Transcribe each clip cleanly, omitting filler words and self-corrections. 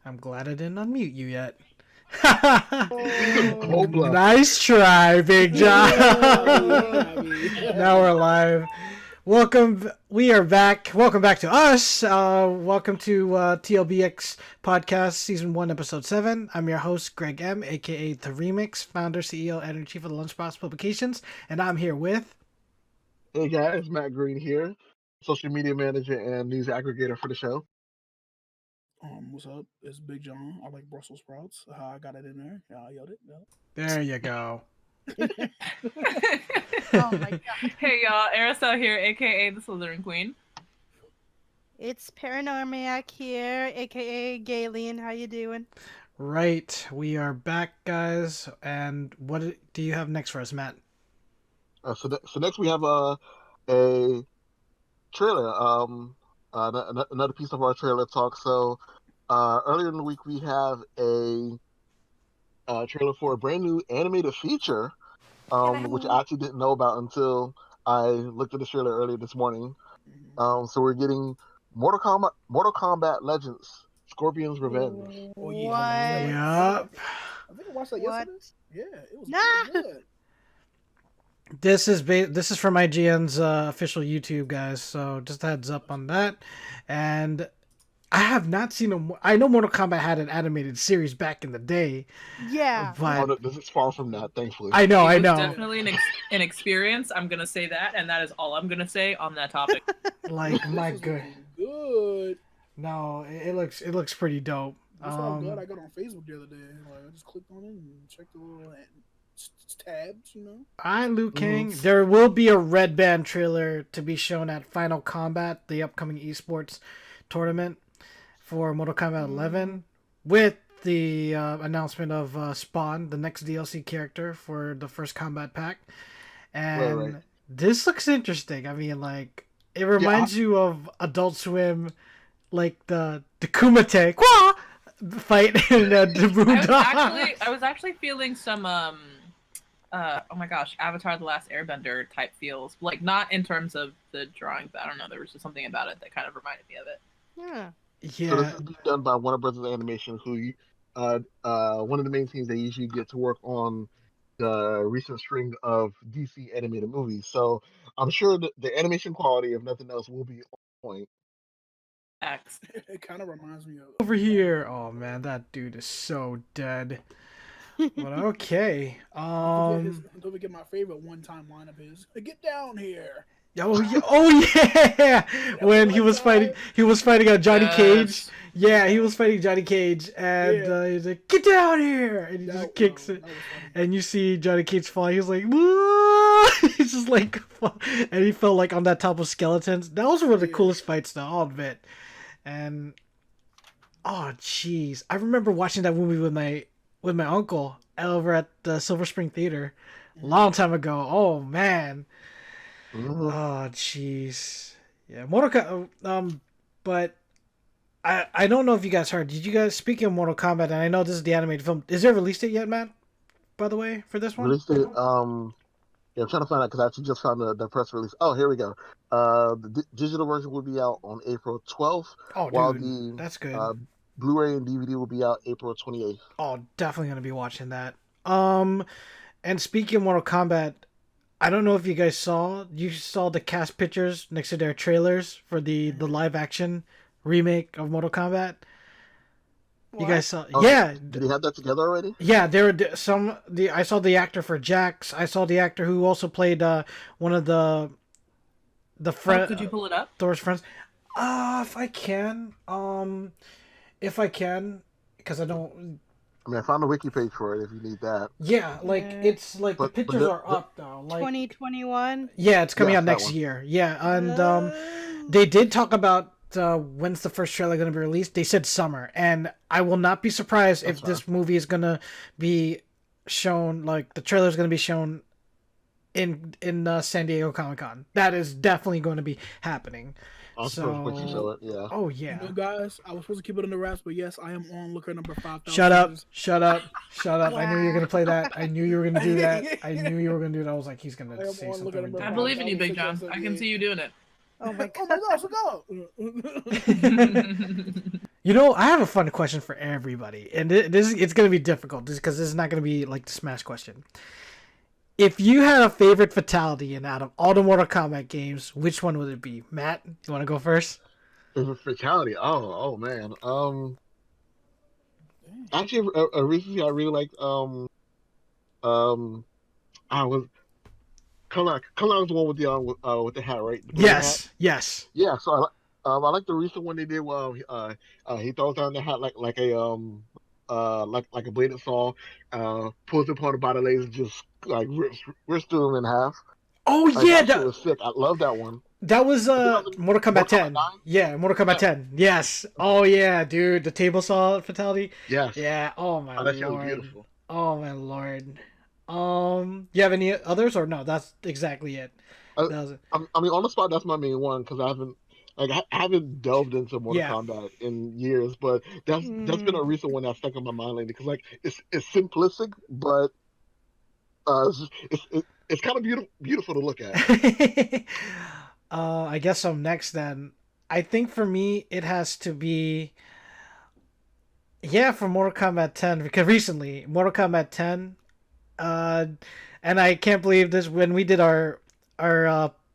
I'm glad I didn't unmute you yet. Cold blood. Nice try, Big John. Now we're live. Welcome. We are back. Welcome back to us. Welcome to TLBX Podcast Season 1, Episode 7. I'm your host, Greg M., a.k.a. The Remix, founder, CEO, editor-in-chief of the Lunchbox Publications. And I'm here with... Hey guys, Matt Green here, social media manager and news aggregator for the show. What's up? It's Big John. I like Brussels sprouts. I got it in there. I yelled it. Yeah. There you go. Oh my god. Hey y'all, Erisel here, aka the Slytherin Queen. It's Paranormiac here, aka Gaylene. How you doing? Right. We are back, guys. And what do you have next for us, Matt? So next we have a trailer, another piece of our trailer talk. So earlier in the week we have a trailer for a brand new animated feature, which I actually didn't know about until I looked at the trailer earlier this morning. So we're getting Mortal Kombat Legends: Scorpion's Revenge. Oh yeah. Yup. I think I watched that yesterday. Yeah, it was good. This is from IGN's official YouTube, guys. So just a heads up on that. And I have not seen I know Mortal Kombat had an animated series back in the day. Yeah. But This is far from that, thankfully. I know. It was definitely an experience. I'm gonna say that, and that is all I'm gonna say on that topic. Like my good. Good. No, it looks pretty dope. That's how good I got on Facebook the other day. Like I just clicked on it and checked the little tabs, you know. Hi, Liu Kang. There will be a Red Band trailer to be shown at Final Combat, the upcoming esports tournament for Mortal Kombat 11, with the announcement of Spawn, the next DLC character for the first combat pack. And right. This looks interesting. I mean, like, it reminds you of Adult Swim, like the Kumite fight in I was actually feeling some oh my gosh, Avatar: The Last Airbender type feels. Like, not in terms of the drawing, but I don't know, there was just something about it that kind of reminded me of it. Yeah. Yeah. So this is being done by Warner Brothers Animation, who one of the main teams they usually get to work on the recent string of DC animated movies. So I'm sure that the animation quality, if nothing else, will be on point. X. It kind of reminds me of Over here. Oh man, that dude is so dead. But okay. Don't forget my favorite one-time line of his. Get down here. Oh yeah! When he was fighting Johnny Cage. Yeah, he was fighting Johnny Cage, and he's like, "Get down here!" And he just kicks it, and you see Johnny Cage fall. He's like, "Whoa!" He's just like, and he fell like on that top of skeletons. That was one of the coolest fights, though. I'll admit. And oh jeez, I remember watching that movie with my uncle over at the Silver Spring Theater a long time ago. Oh man. Oh jeez. Yeah, Mortal Kombat. But I don't know if you guys heard. Did you guys, speaking of Mortal Kombat, and I know this is the animated film, is there a release date yet, Matt? By the way, for this one? Release date, yeah, I'm trying to find out because I actually just found the press release. Oh, here we go. The digital version will be out on April 12th. Oh, while dude, that's good. Blu-ray and DVD will be out April 28th. Oh, definitely gonna be watching that. And speaking of Mortal Kombat, I don't know if you guys saw the cast pictures next to their trailers for the live action remake of Mortal Kombat. What? You guys saw? Oh, Yeah. Did they have that together already? Yeah, there were I saw the actor for Jax. I saw the actor who also played one of the friend. Could you pull it up? Thor's friends. If I can, because I don't. I mean, I found a wiki page for it if you need that. Yeah, like it's like the pictures are up though. Like 2021. yeah, it's coming out that next one. year. Yeah, and they did talk about when's the first trailer going to be released. They said summer, and I will not be surprised if this movie is going to be shown. Like the trailer is going to be shown in San Diego Comic-Con. That is definitely going to be happening. I'll when you show it, yeah. Oh yeah. You know, guys, I was supposed to keep it under wraps, but yes, I am on looker number 5,000. Shut up. I knew you were going to play that. I knew you were going to do that. I knew that. I was like, he's going to say something ridiculous. I believe in you, Big John. I can see you doing it. Oh my Oh my gosh, look out! I have a fun question for everybody, and it's gonna be difficult because this is not gonna be like the Smash question. If you had a favorite fatality and out of all the Mortal Kombat games, which one would it be? Matt, you want to go first? Favorite fatality. Oh man. Actually, recently I really liked I was Kung Lao's the one with the hat, right? The blue hat. Yes. Yeah. So I like the recent one they did. Well, he throws down the hat like a bladed saw, pulls it upon the body legs and just like rips through him in half. Oh Like, yeah, that shit was sick. I love that one. that was Mortal Kombat 10. 9? Yeah, Mortal Kombat Yeah. 10. Yes. Oh yeah, dude, the table saw fatality. Yes. Yeah. Oh my Oh, that shit was lord. beautiful. Oh my lord. You have any others or no? That's exactly it. Uh, That was it. I mean, on the spot, that's my main one because I haven't delved into Mortal Yeah. Kombat in years, but that's been a recent one that's stuck in my mind lately because like it's simplistic, but it's kind of beautiful to look at. I guess I'm next then. I think for me it has to be for Mortal Kombat 10 because recently Mortal Kombat 10 and I can't believe this when we did our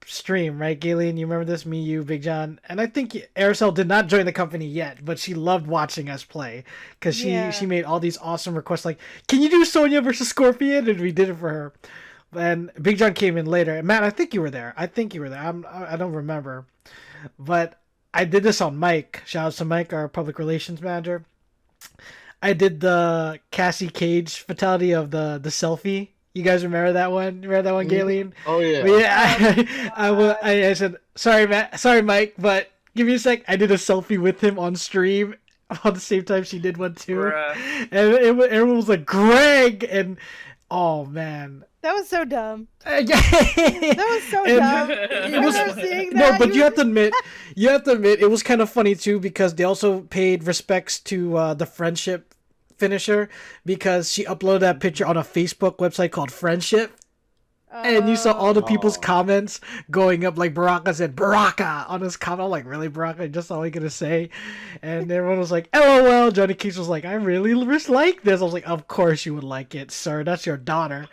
stream, right, Gaylene? You remember this? Me, you, Big John, and I think Erisel did not join the company yet, but she loved watching us play because she made all these awesome requests like, "Can you do Sonya versus Scorpion?" And we did it for her. And Big John came in later. And Matt, I think you were there. I don't remember, but I did this on Mike. Shout out to Mike, our public relations manager. I did the Cassie Cage fatality of the selfie. You guys remember that one? Remember that one, Gaylene? Oh yeah. But yeah, I said, sorry, Matt, sorry, Mike, but give me a sec. I did a selfie with him on stream on the same time she did one too. Bruh. And everyone was like, Greg! And, oh, man. That was so dumb. That That was so dumb. It was, I remember seeing no, that. but you have to admit, it was kind of funny too because they also paid respects to the friendship finisher because she uploaded that picture on a Facebook website called Friendship. And you saw all the people's comments going up, like Baraka said, Baraka on his comment. I'm like, really, Baraka? Just all I gonna say? And everyone was like, LOL. Johnny Cage was like, I really like this. I was like, of course you would like it, sir. That's your daughter.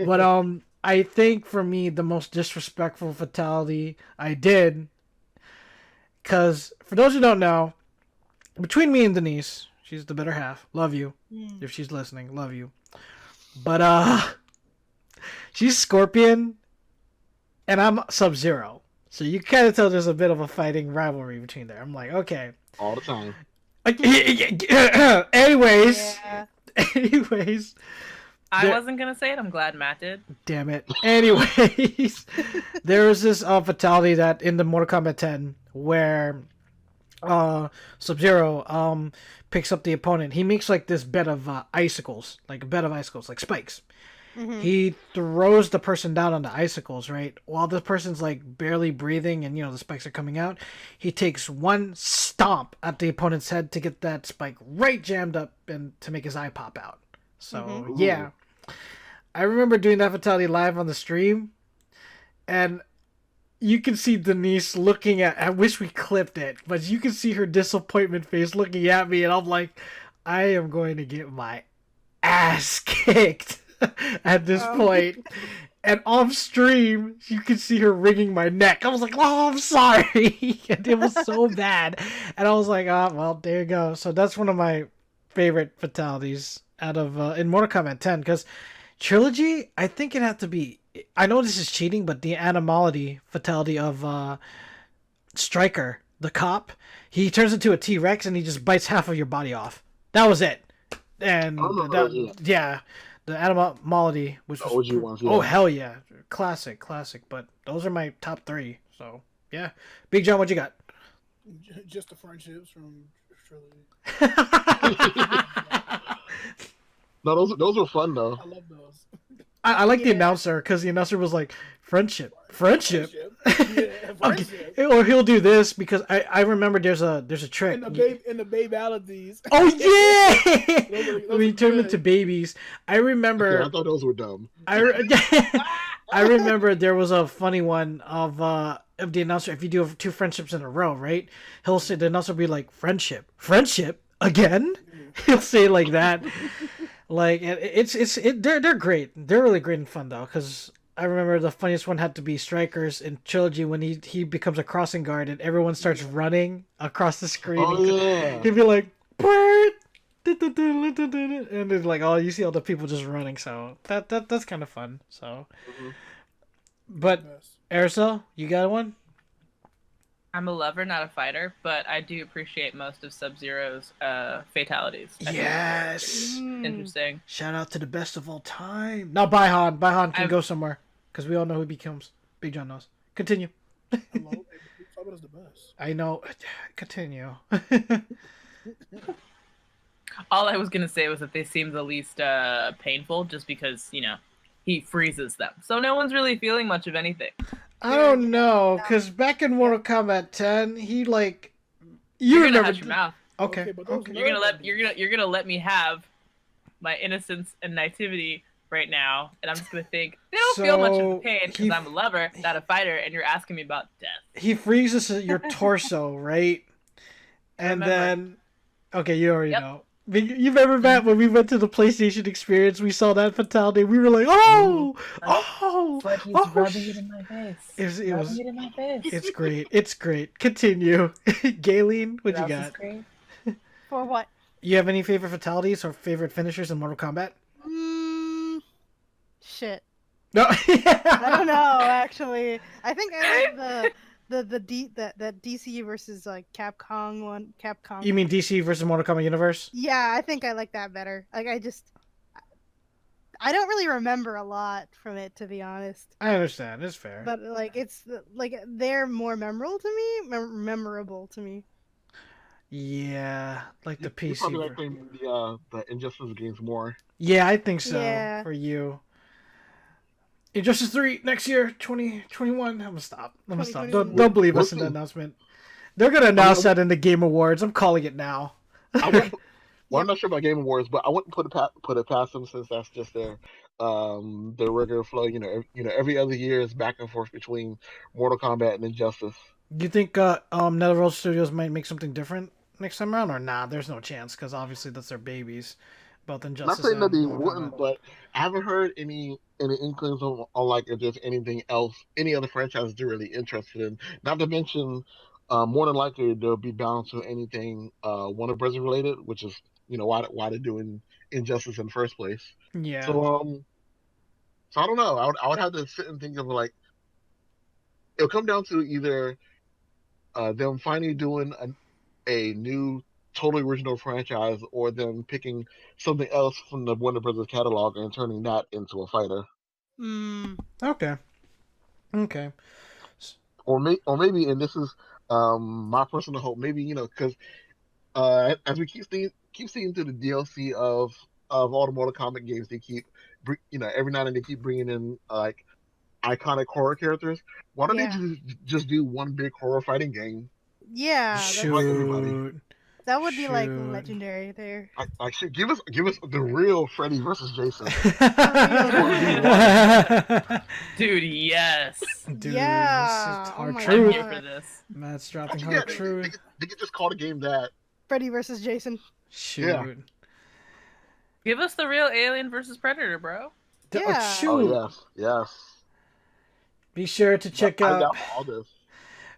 But I think for me, the most disrespectful fatality I did, because for those who don't know, between me and Denise, she's the better half. Love you. If she's listening, love you. But she's Scorpion, and I'm Sub-Zero. So you kind of tell there's a bit of a fighting rivalry between there. I'm like, okay. All the time. Anyways. Yeah. Anyways. I wasn't gonna say it. I'm glad Matt did. Damn it. Anyways. There was this fatality that in the Mortal Kombat 10 where Sub-Zero picks up the opponent. He makes like this bed of icicles. Like a bed of icicles. Like spikes. Mhm. He throws the person down on the icicles, right? While the person's like barely breathing and, the spikes are coming out, he takes one stomp at the opponent's head to get that spike right jammed up and to make his eye pop out. So, yeah. I remember doing that fatality live on the stream, and you can see Denise looking at, I wish we clipped it, but you can see her disappointment face looking at me, and I'm like, I am going to get my ass kicked. At this point. And off stream, you could see her wringing my neck. I was like, oh, I'm sorry. And it was so bad. And I was like, oh, well, there you go. So that's one of my favorite fatalities out of in Mortal Kombat 10. Because Trilogy, I think it had to be, I know this is cheating, but the Animality fatality of Stryker, the cop, he turns into a T-Rex and he just bites half of your body off. That was it. And yeah. The Animality, which was OG ones, yeah. Oh hell yeah, classic. But those are my top 3. So yeah, Big John, what you got? Just the friendships from Trilogy. No, those were fun though. I love those. I like the announcer because the announcer was like friendship. Yeah, friendship. Okay. Or he'll do this because I remember there's a trick. In the babe-alities. Oh yeah! Those When he are turned good. into babies, I remember. Yeah, I thought those were dumb. I I remember there was a funny one of the announcer. If you do 2 friendships in a row, right? He'll say the announcer will be like, "Friendship again." He'll say it like that. Like they're great. They're really great and fun though. Because I remember the funniest one had to be Strikers in Trilogy when he becomes a crossing guard and everyone starts running across the screen. Oh yeah. He'd be like, "Bert!" And it's like, oh, you see all the people just running. So that's kind of fun. So, but Erisel, you got one? I'm a lover, not a fighter, but I do appreciate most of Sub-Zero's fatalities. Yes. Interesting. Shout out to the best of all time. Now, Baihan. Baihan can go somewhere because we all know who he becomes. Big John knows. Continue. Hello, Fighter is the best. I know. Continue. All I was gonna say was that they seem the least painful, just because he freezes them, so no one's really feeling much of anything. I don't know, because back in Mortal Kombat 10, he like you're gonna hush your mouth. Okay. You're gonna let me have my innocence and naivety right now, and I'm just gonna think they don't feel much of the pain because I'm a lover, not a fighter, and you're asking me about death. He freezes your torso, right? And then, okay, you already know. You remember, Matt, when we went to the PlayStation Experience, we saw that fatality. We were like, But he's rubbing it in my face. It was in my face. It's great. It's great. Continue. Gaylene, what you got? For what? You have any favorite fatalities or favorite finishers in Mortal Kombat? Shit. No. I don't know, actually. I think I like that DC versus like Capcom one. Capcom. You mean DC versus Mortal Kombat Universe? Yeah, I think I like that better. Like I don't really remember a lot from it, to be honest. I understand. It's fair. But like it's like they're more memorable to me. Yeah, like the PC. You probably like playing the Injustice games more. Yeah, I think so. Yeah. For you. Injustice 3 next year, 2021. I'm gonna stop. Don't believe us in the announcement. They're gonna announce that in the Game Awards. I'm calling it now. I'm not sure about Game Awards, but I wouldn't put it past them since that's just their regular flow. Every other year is back and forth between Mortal Kombat and Injustice. Do you think NetherRealm Studios might make something different next time around, or nah? There's no chance because obviously that's their babies. Both Injustice. Not saying that they Mortal wouldn't, Kombat. but I haven't heard any inklings on like if there's anything else, any other franchise they're really interested in. Not to mention, more than likely they'll be bound to anything Warner Bros. Related, which is why they're doing Injustice in the first place. Yeah. So I don't know. I would have to sit and think of like it'll come down to either them finally doing a new totally original franchise or them picking something else from the Warner Bros. Catalog and turning that into a fighter. Okay. Or maybe, and this is my personal hope, maybe because as we keep seeing through the DLC of all the Mortal Kombat games, they keep every now and then they keep bringing in like iconic horror characters. Why don't they just do one big horror fighting game? Yeah, Shoot. That would be like legendary there. Should give us the real Freddy versus Jason. Dude, yes. Dude, yeah. this is hard my truth. I'm here for this. Matt's dropping hard truth. They could just call the game that. Freddy versus Jason. Shoot. Yeah. Give us the real Alien versus Predator, bro. Yeah. Shoot. Oh yes. Be sure to check out. All this.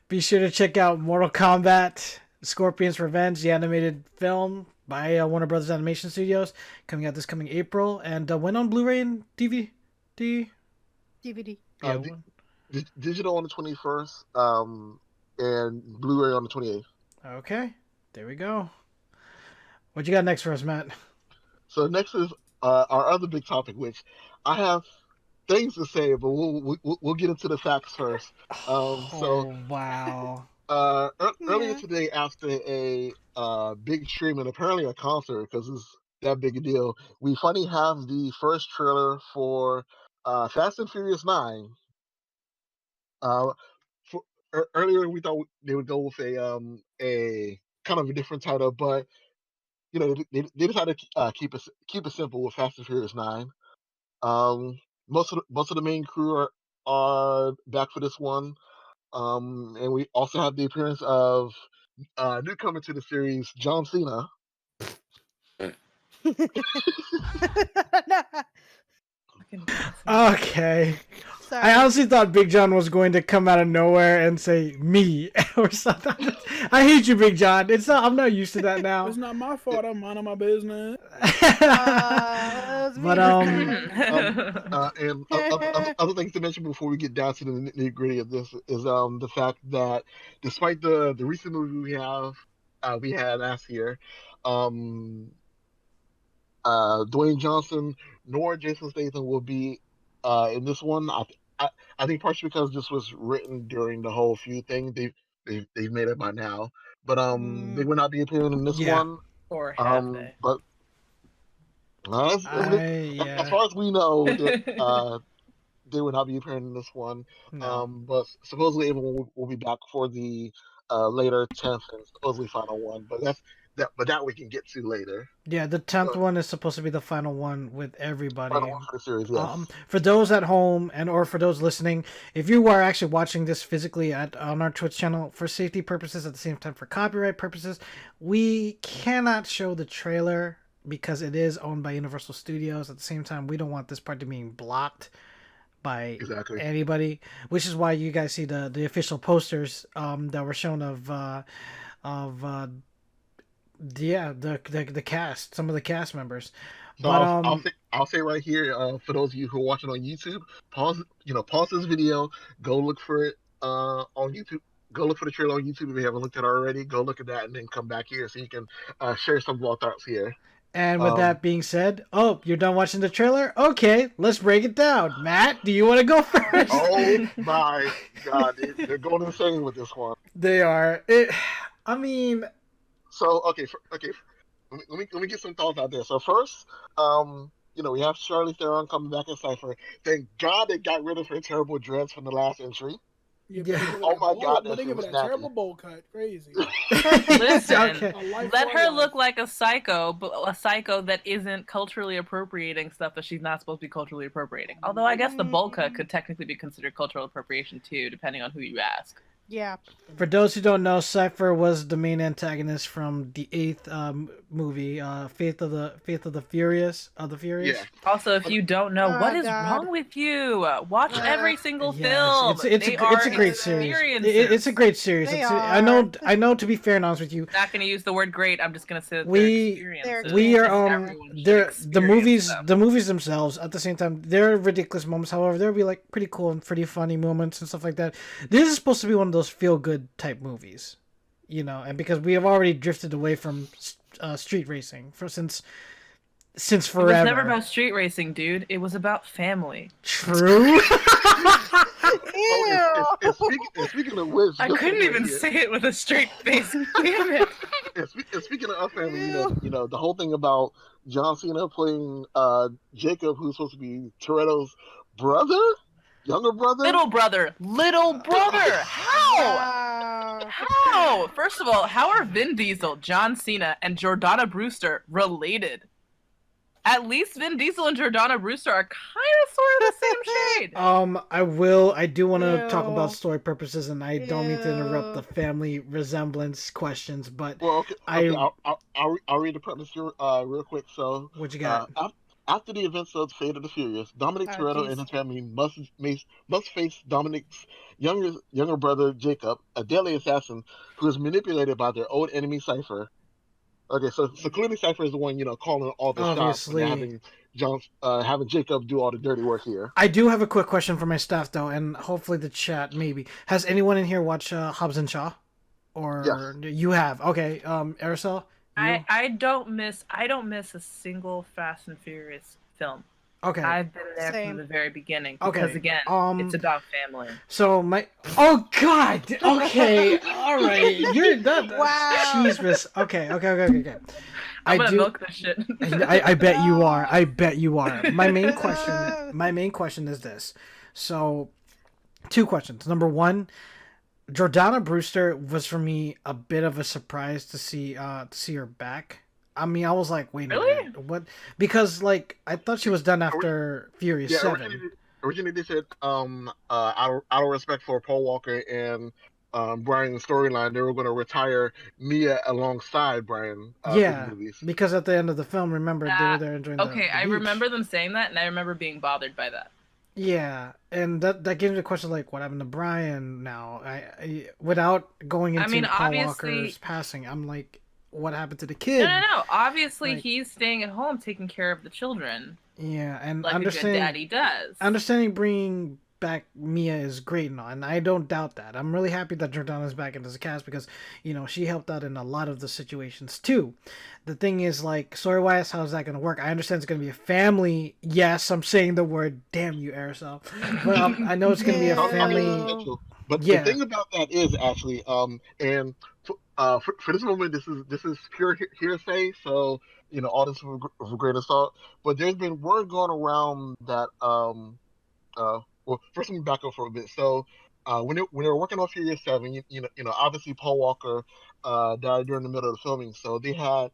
Be sure to check out Mortal Kombat: Scorpion's Revenge, the animated film by Warner Brothers Animation Studios, coming out this coming April, and when on Blu-ray and DVD. DVD. Yeah. Digital on the 21st, and Blu-ray on the 28th. Okay, there we go. What you got next for us, Matt? So next is our other big topic, which I have things to say, but we'll get into the facts first. Wow. Earlier today, after a big stream and apparently a concert, because it's that big a deal, we finally have the first trailer for Fast and Furious 9. Earlier we thought they would go with a kind of a different title, but they decided to keep it simple with Fast and Furious 9. Most of the main crew are back for this one. And we also have the appearance of newcomer to the series, John Cena. Okay. Sorry. I honestly thought Big John was going to come out of nowhere and say me or something. I hate you, Big John. It's not. I'm not used to that now. It's not my fault. I'm minding my business. But And other things to mention before we get down to the nitty gritty of this is the fact that despite the recent movie we had last year, Dwayne Johnson nor Jason Statham will be in this one. I think partially because this was written during the whole feud thing. They've made it by now, but they will not be appearing in this one. Or have they? But as far as we know, they will not be appearing in this one. No. But supposedly everyone will be back for the later 10th and supposedly final one. But that we can get to later. Yeah, the 10th one is supposed to be the final one with everybody. Final one for the series, yes. For those at home or for those listening, if you are actually watching this physically on our Twitch channel, for safety purposes, at the same time for copyright purposes, we cannot show the trailer because it is owned by Universal Studios. At the same time, we don't want this part to be blocked by anybody, which is why you guys see the official posters that were shown of the cast, some of the cast members. So but I'll say right here, for those of you who are watching on YouTube, pause this video, go look for it on YouTube. Go look for the trailer on YouTube if you haven't looked at it already. Go look at that and then come back here so you can share some of our thoughts here. And with that being said, you're done watching the trailer? Okay, let's break it down. Matt, do you want to go first? Oh my God, they're going insane with this one. They are. So okay. Let me get some thoughts out there. So first, we have Charlize Theron coming back in Cypher. Thank God they got rid of her terrible dreads from the last entry. Yeah. Oh my God, they give it a terrible bowl cut. Crazy. Listen, let her look like a psycho, but a psycho that isn't culturally appropriating stuff that she's not supposed to be culturally appropriating. Although I guess the bowl cut could technically be considered cultural appropriation too, depending on who you ask. Yeah. For those who don't know, Cypher was the main antagonist from the 8th movie, Faith of the Furious. Yeah. Also, if you don't know, what is wrong with you? Watch every single film. It's a great series. It's a great series. I know. To be fair and honest with you, I'm not going to use the word great. I'm just going to say that we are the movies themselves. At the same time, they're ridiculous moments. However, there'll be like pretty cool and pretty funny moments and stuff like that. This is supposed to be one of those feel-good type movies, and because we have already drifted away from street racing since forever. It was never about street racing, dude. It was about family. True. Speaking of which, I couldn't even say it with a straight face. Damn it. And speaking of family, the whole thing about John Cena playing Jacob, who's supposed to be Toretto's brother. Younger brother? Little brother. How? First of all, how are Vin Diesel, John Cena, and Jordana Brewster related? At least Vin Diesel and Jordana Brewster are kind of sort of the same shade. I do want to talk about story purposes, and I don't mean to interrupt the family resemblance questions, but I'll read the premise here real quick. So what you got? After the events of Fate of the Furious, Dominic Toretto and his family must face Dominic's younger brother Jacob, a deadly assassin who is manipulated by their old enemy Cypher. Okay, so clearly Cypher is the one calling all the shots and having Jacob do all the dirty work here. I do have a quick question for my staff though, and hopefully the chat maybe has anyone in here watched Hobbs and Shaw, or yes. You have? Okay, Erisel. I don't miss a single Fast and Furious film. Okay. I've been there from the very beginning. Because again, it's about family. So oh God. Okay. All right. You're done. Wow. Jesus. Okay. I'm gonna milk this shit. I bet you are. My main question is this. So, 2 questions. Number 1. Jordana Brewster was for me a bit of a surprise to see her back. I mean, I was like, wait a minute, what? Because I thought she was done after Furious 7. originally they said out of respect for Paul Walker and Brian's storyline, they were going to retire Mia alongside Brian through the Yeah, movies. because at the end of the film, remember they were there enjoying Okay, the I beach. remember them saying that, and I remember being bothered by that. Yeah, and that gives me the question like, what happened to Brian now? Without going into Paul obviously, Walker's passing, I'm like, what happened to the no, kid? no. Obviously, Like- he's staying at home taking care of the children, Yeah, and like a good understanding daddy does. understanding bringing back Mia is great and all, and I don't doubt that. I'm really happy that Jordana's back into the cast because, you know, she helped out in a lot of the situations too. The thing is, like, story-wise, how is that going to work? I understand it's going to be a family. Yes, I'm saying the word, damn you, Erisel. But I know it's going to be a Yeah. family. But Yeah. the thing about that is actually, and for this moment, this is pure hearsay. So you know, all this with a grain of salt. But there's been word going around that well, first let me back up for a bit. So when they were working on Furious 7, you know, obviously Paul Walker died during the middle of the filming, so they had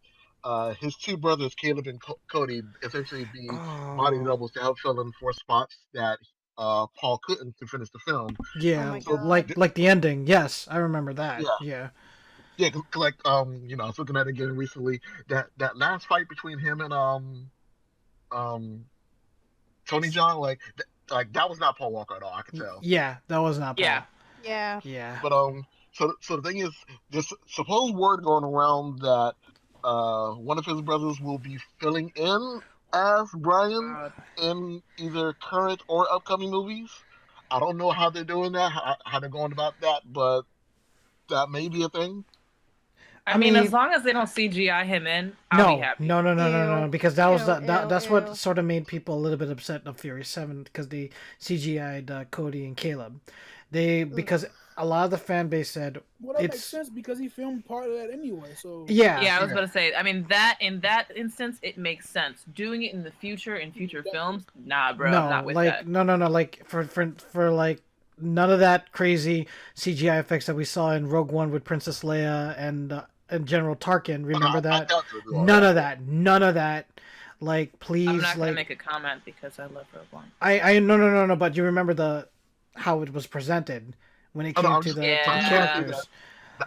his two brothers, Caleb and Cody, essentially be body Oh, doubles to help fill in 4 spots that Paul couldn't to finish the film. yeah, Oh my So God. like the ending. Yes, I remember that. yeah, Yeah. yeah, like you know, I was looking at it again recently. That last fight between him and um Tony John, like that was not Paul Walker at all. I could tell. Yeah, that was not Paul. Yeah. Yeah. Yeah. But so the thing is, this supposed word going around that one of his brothers will be filling in as Brian in either current or upcoming movies. I don't know how they're doing that, how they're going about that, but that may be a thing. I mean, as long as they don't CGI him in, I'll be happy. No, because that was that's Ew. what sort of made people a little bit upset of Furious 7 because they CGI'd Cody and Caleb. Because a lot of the fan base said Well, that makes it's sense because he filmed part of that anyway. So Yeah, I was gonna say. I mean, that in that instance, it makes sense. Doing it in the future, in future films, nah, bro, I'm not with that. no, like for like none of that crazy CGI effects that we saw in Rogue One with Princess Leia and General Tarkin. Remember that? None of that. Like, please, I'm not gonna like, make a comment because I love Rogue One. I no, but you remember how it was presented when it came to the characters.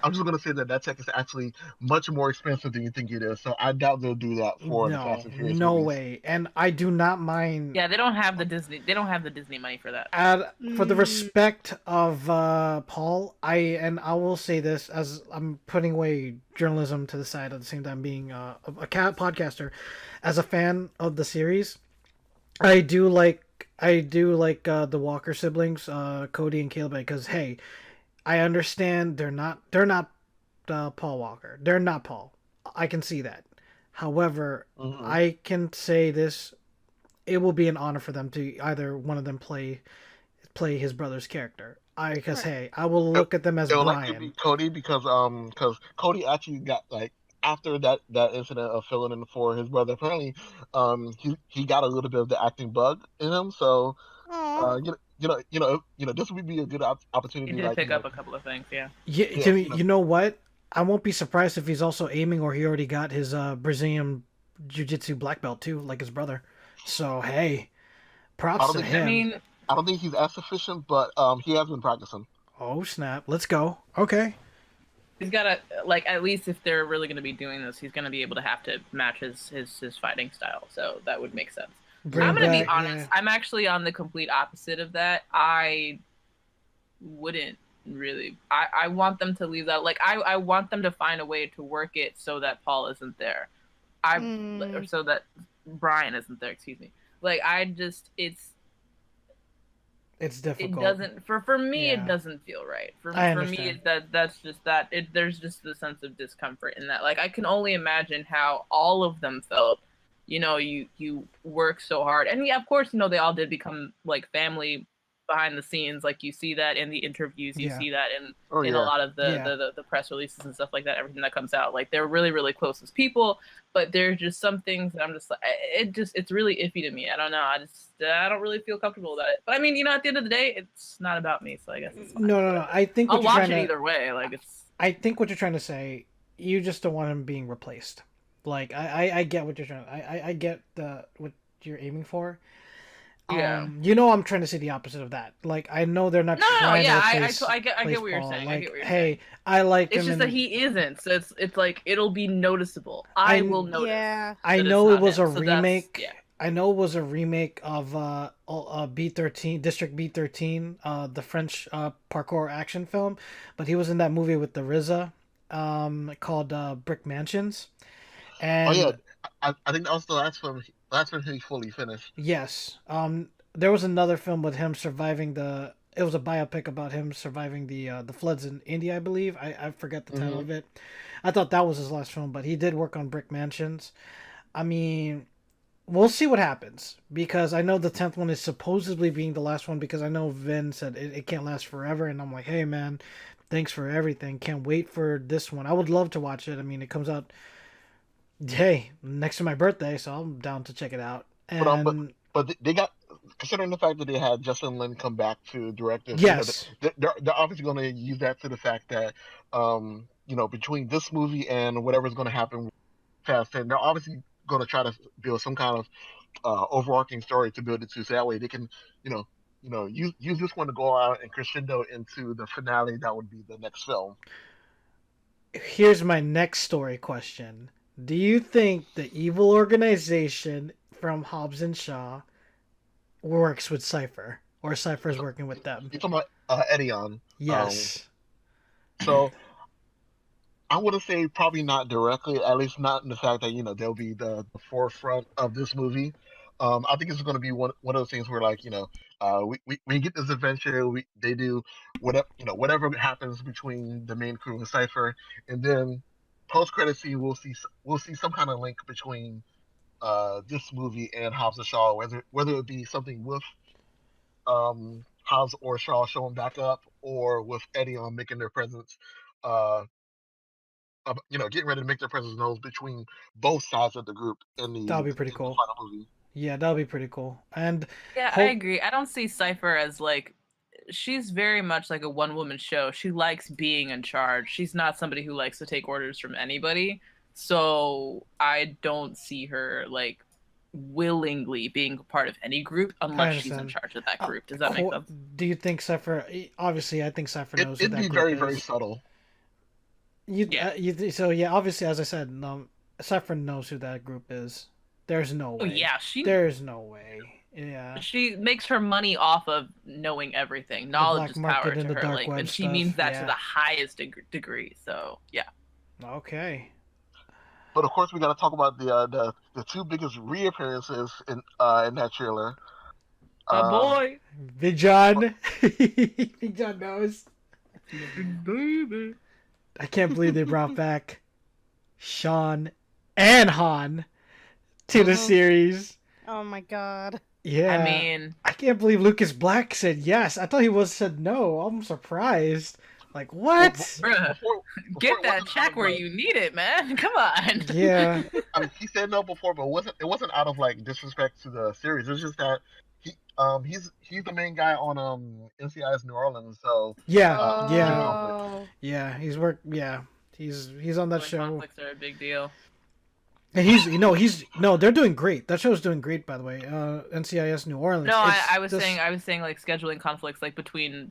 I'm just gonna say that tech is actually much more expensive than you think it is. So I doubt they'll do that for the Fast and Furious No movies. way. And I do not mind. Yeah, they don't have the Disney money for that. For the respect of Paul, I will say this as I'm putting away journalism to the side at the same time being a podcaster. As a fan of the series, I do like the Walker siblings, Cody and Caleb, because hey, I understand they're not Paul Walker. They're not Paul. I can see that. However, I can say this: it will be an honor for them to either one of them play his brother's character. Because hey, I will look at them as Brian. Brian. Like to be Cody because Cody actually got like after that incident of filling in for his brother. Apparently, he got a little bit of the acting bug in him. So, this would be a good opportunity. He did pick up a couple of things, yeah. You know what? I won't be surprised if he's also aiming, or he already got his Brazilian Jiu-Jitsu black belt too, like his brother. So hey, props to him. I don't think he's as sufficient, but he has been practicing. Oh snap! Let's go. Okay. He's got to, like, at least if they're really going to be doing this, he's going to be able to have to match his fighting style. So that would make sense. I'm going to be honest. Yeah. I'm actually on the complete opposite of that. I wouldn't really. I want them to leave that. Like, I want them to find a way to work it so that Paul isn't there. Or so that Brian isn't there, excuse me. Like, it's difficult. It doesn't for me. It doesn't feel right. For me, that's just that. There's just the sense of discomfort in that. Like I can only imagine how all of them felt. You know, you work so hard, and yeah, of course, you know they all did become like family behind the scenes. Like you see that in the interviews, you see that in a lot of the press releases and stuff like that. Everything that comes out, like they're really really close as people. But there's just some things that I'm just like, it's really iffy to me. I don't know. I don't really feel comfortable about it. But I mean, you know, at the end of the day, it's not about me. So I guess it's fine. No. I think I'll watch it either way. Like it's. I think what you're trying to say, you just don't want him being replaced. Like I get what you're trying. I get what you're aiming for. Yeah. You know, I'm trying to say the opposite of that. Like, I know they're not No, trying yeah, to I replace, get what replace you're Paul. saying. I Like, get what you're hey, saying. I liked It's him. just that he isn't, so it's like it'll be noticeable. I I will notice. Yeah. I that it's know it not was him, a so that's- remake. Yeah. I know it was a remake of B13, District B13, the French parkour action film, but he was in that movie with the RZA, called Brick Mansions, Oh and yeah, I think that was the last film. Last one he fully finished. yes, there was another film with him surviving the. It was a biopic about him surviving the floods in India, I believe. I forget the title of it. I thought that was his last film, but he did work on Brick Mansions. I mean, we'll see what happens, because I know the 10th one is supposedly being the last one, because I know Vin said it can't last forever, and I'm like, hey man, thanks for everything. Can't wait for this one. I would love to watch it. I mean, it comes out, hey, next to my birthday, so I'm down to check it out. And But they got, considering the fact that they had Justin Lin come back to direct it. yes, they're obviously going to use that to the fact that between this movie and whatever's going to happen with Fast 10, they're obviously going to try to build some kind of overarching story to build it to, so that way they can use this one to go out and crescendo into the finale that would be the next film. here's my next story question. Do you think the evil organization from Hobbs and Shaw works with Cypher, or Cypher's working with them? You're talking about Edion. Yes. So I would say probably not directly, at least not in the fact that they'll be the forefront of this movie. I think it's going to be one of those things where, like, we get this adventure, they do whatever happens between the main crew and Cypher, and then post credit scene we'll see some kind of link between this movie and Hobbs and Shaw, whether it be something with Hobbs or Shaw showing back up, or with Edion making their presence getting ready to make their presence known between both sides of the group in the That'll be pretty in the cool. final movie. Yeah, that'll be pretty cool. And Yeah, I agree. I don't see Cypher as like, she's very much like a one-woman show. She likes being in charge. She's not somebody who likes to take orders from anybody. So I don't see her like willingly being a part of any group unless she's in charge of that group. Does that make sense? Do you think Cypher? Obviously, I think Cypher knows who It'd that be group very, is. very subtle. So yeah, obviously, as I said, Cypher knows who that group is. There's no way. Oh yeah, There's no way. Yeah. She makes her money off of knowing everything. Knowledge is power to her, like, and she means that to the highest degree. So yeah. Okay. But of course, we got to talk about the two biggest reappearances in that trailer. Boy, Big John. Big John knows. baby. I can't believe they brought back Sean and Han to the series. Oh my god. Yeah. I mean, I can't believe Lucas Black said yes. I thought he said no. I'm surprised. Like, what? Bruh, get that check where you need it, man. Come on. Yeah. I mean, he said no before, but it wasn't out of like disrespect to the series. It's just that he's the main guy on NCIS New Orleans, so Yeah. Yeah. He's on that show. Conflicts are a big deal. And they're doing great. That show's doing great, by the way. NCIS New Orleans. No, I was saying like scheduling conflicts like between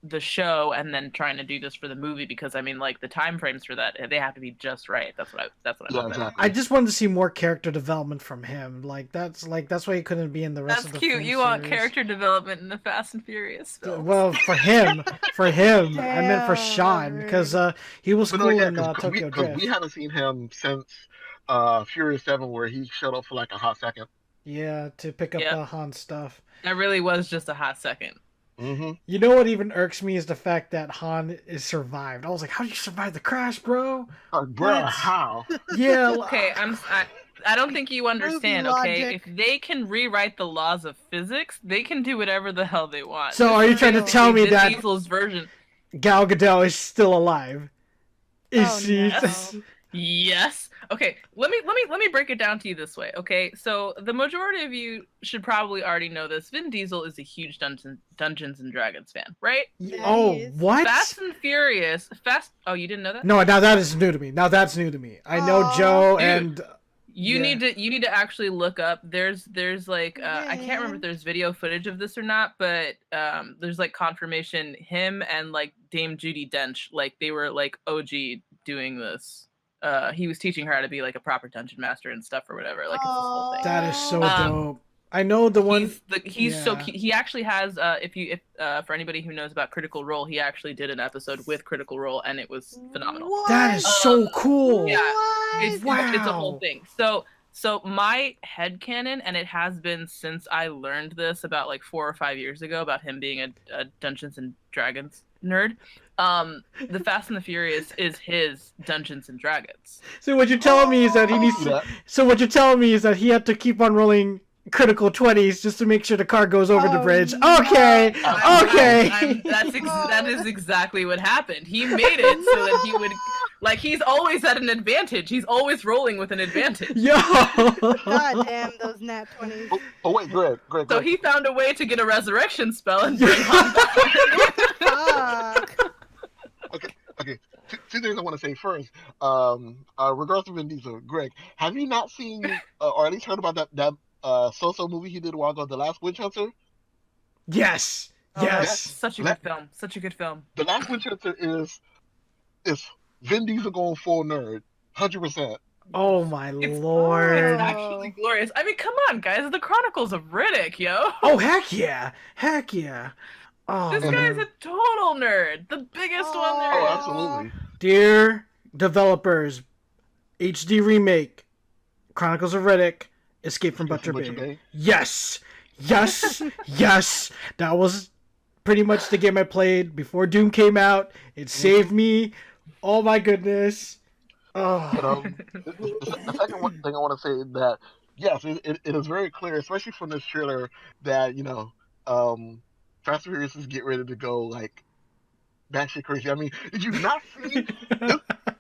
the show and then trying to do this for the movie, because I mean, like, the time frames for that, they have to be just right. That's what I meant. exactly. I just wanted to see more character development from him. That's why he couldn't be in the rest of the That's cute. film You want series. character development in the Fast and Furious films. Well, for him, I meant for Sean, because he was cool in Tokyo Drift. We haven't seen him since Furious 7, where he showed up for like a hot second. Yeah, to pick up Han stuff. That really was just a hot second. Mm-hmm. You know what even irks me is the fact that Han is survived. I was like, how did you survive the crash, bro? Bruh, how? Yeah. Okay, I don't think you understand, okay? If they can rewrite the laws of physics, they can do whatever the hell they want. So are you trying to tell me that Diesel's version? Gal Gadot is still alive? Is she? No. Yes. Okay, let me break it down to you this way, okay? So the majority of you should probably already know this. Vin Diesel is a huge Dungeons and Dragons fan, right? Oh, what? Fast and Furious. Oh, you didn't know that? No, now that is new to me. I know Joe Dude. and You need to actually look up. There's like I can't remember if there's video footage of this or not, but there's like confirmation him and like Dame Judi Dench, like they were like OG doing this. He was teaching her how to be like a proper dungeon master and stuff or whatever. Like it's this whole thing. That is so dope. I know the one. He's so cute. He actually has if for anybody who knows about Critical Role, he actually did an episode with Critical Role and it was phenomenal. What? That is so cool. Yeah, What? it's a whole thing. So my headcanon, and it has been since I learned this about like 4 or 5 years ago about him being a Dungeons and Dragons nerd. The Fast and the Furious is his Dungeons and Dragons. So what you're telling me is that he needs to. So what you're telling me is that he had to keep on rolling critical 20s just to make sure the car goes over the bridge. No. Okay. That is exactly what happened. He made it so that he would, like, he's always at an advantage. He's always rolling with an advantage. Yo. God damn those nat 20s. Oh wait, Greg. So he found a way to get a resurrection spell and bring Han back. Fuck. Okay. Two things I want to say first. Regards to Vin Diesel, Greg, have you not seen or at least heard about that so-so movie he did a while ago, The Last Witch Hunter? Yes. Yes. Such a good film. Such a good film. The Last Witch Hunter is Vin Diesel going full nerd, 100%. Oh my It's lord. actually glorious. I mean, come on, guys. The Chronicles of Riddick, yo. Oh heck yeah. Heck yeah. Oh, This guy's a total nerd. The biggest one there Oh, is. absolutely. Dear developers, HD remake, Chronicles of Riddick, Escape from Butcher Bay. Yes. Yes. That was pretty much the game I played before Doom came out. It saved me. Oh my goodness. Oh. The second thing I want to say is that, yes, it is very clear, especially from this trailer, that, Fast and Furious is getting ready to go, like, batshit crazy. I mean, did you not see?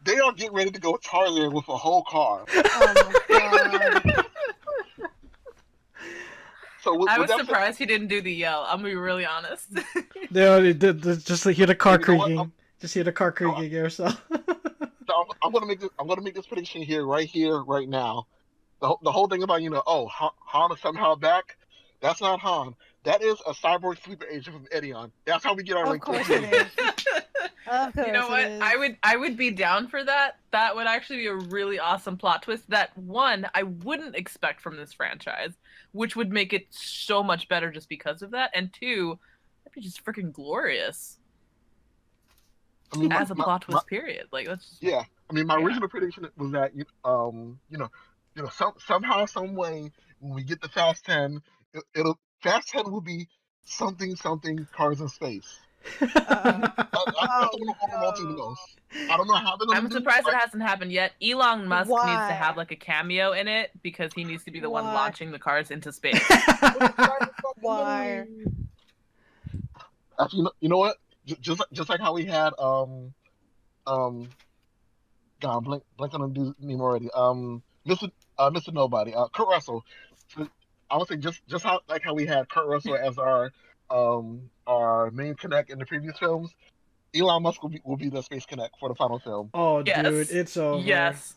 They are getting ready to go Tarzan with a whole car. Oh my god. So I was surprised he didn't do the yell. I'm gonna be really honest. They did just hear the car You know what? creaking. Just hear the car creaking or so. So I'm gonna make this prediction here, right now. The whole thing about Han is somehow back. That's not Han. That is a cyborg sleeper agent from Edion. That's how we get our Of rank. course it is. Of course You know what? it is. I would be down for that. That would actually be a really awesome plot twist that one I wouldn't expect from this franchise, which would make it so much better just because of that. And two, that'd be just freaking glorious. I mean, As a plot twist, period. Like that's yeah. I mean, my original prediction was that somehow, some way, when we get the Fast 10, Fast 10 will be something cars in space. That's what I'm holding on to the most. I don't know how they're gonna I'm do surprised it. it hasn't happened yet. Elon Musk needs Why? to have like a cameo in it because he needs to be the one Why? launching the cars into space. Why? Actually, you know what? Just like how we had God, blank on the name already. Mr. Nobody, Kurt Russell. So I would say just how we had Kurt Russell as our main Connect in the previous films. Elon Musk will be the Space Connect for the final film. Oh, Yes. dude, it's over. Yes.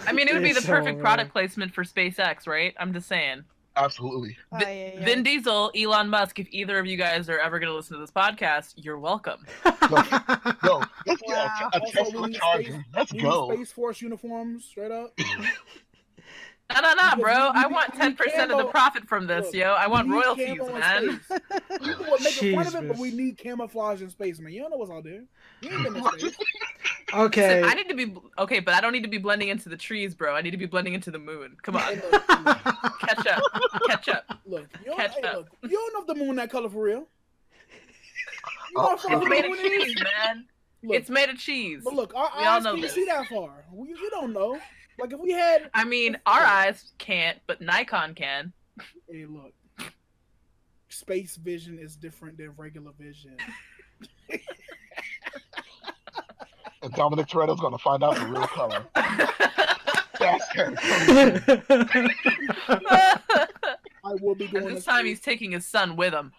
I mean, it would be the It's perfect over. product placement for SpaceX, right? I'm just saying. Absolutely. Vin Diesel, Elon Musk, if either of you guys are ever going to listen to this podcast, you're welcome. Yo, let's get Wow. a Also, Tesla we need charger. Let's we need go. Space Force uniforms, straight up. No, Because bro. I we want need 10% of the camo. profit from this, Look, yo. I want we need royalties, camo in man. space. People will make fun of it, but we Jesus. need camouflage in space, man. You don't know what's out there. You ain't been in space. Okay. Listen, I need to be okay, but I don't need to be blending into the trees, bro. I need to be blending into the moon. Come on, Hey, look, catch up, catch up. look, you don't, Catch hey, up. look, you don't know if the moon that color for real. You Oh, know It's how made the of moon is? cheese, man. Look, It's made of cheese. but look, our We all eyes know can't this. see that far. You don't know. Like if we had, I mean, our eyes can't, but Nikon can. hey, look, space vision is different than regular vision. And Dominic Toretto's gonna find out the real color. That's scary. I will be And going. this to time space. he's taking his son with him.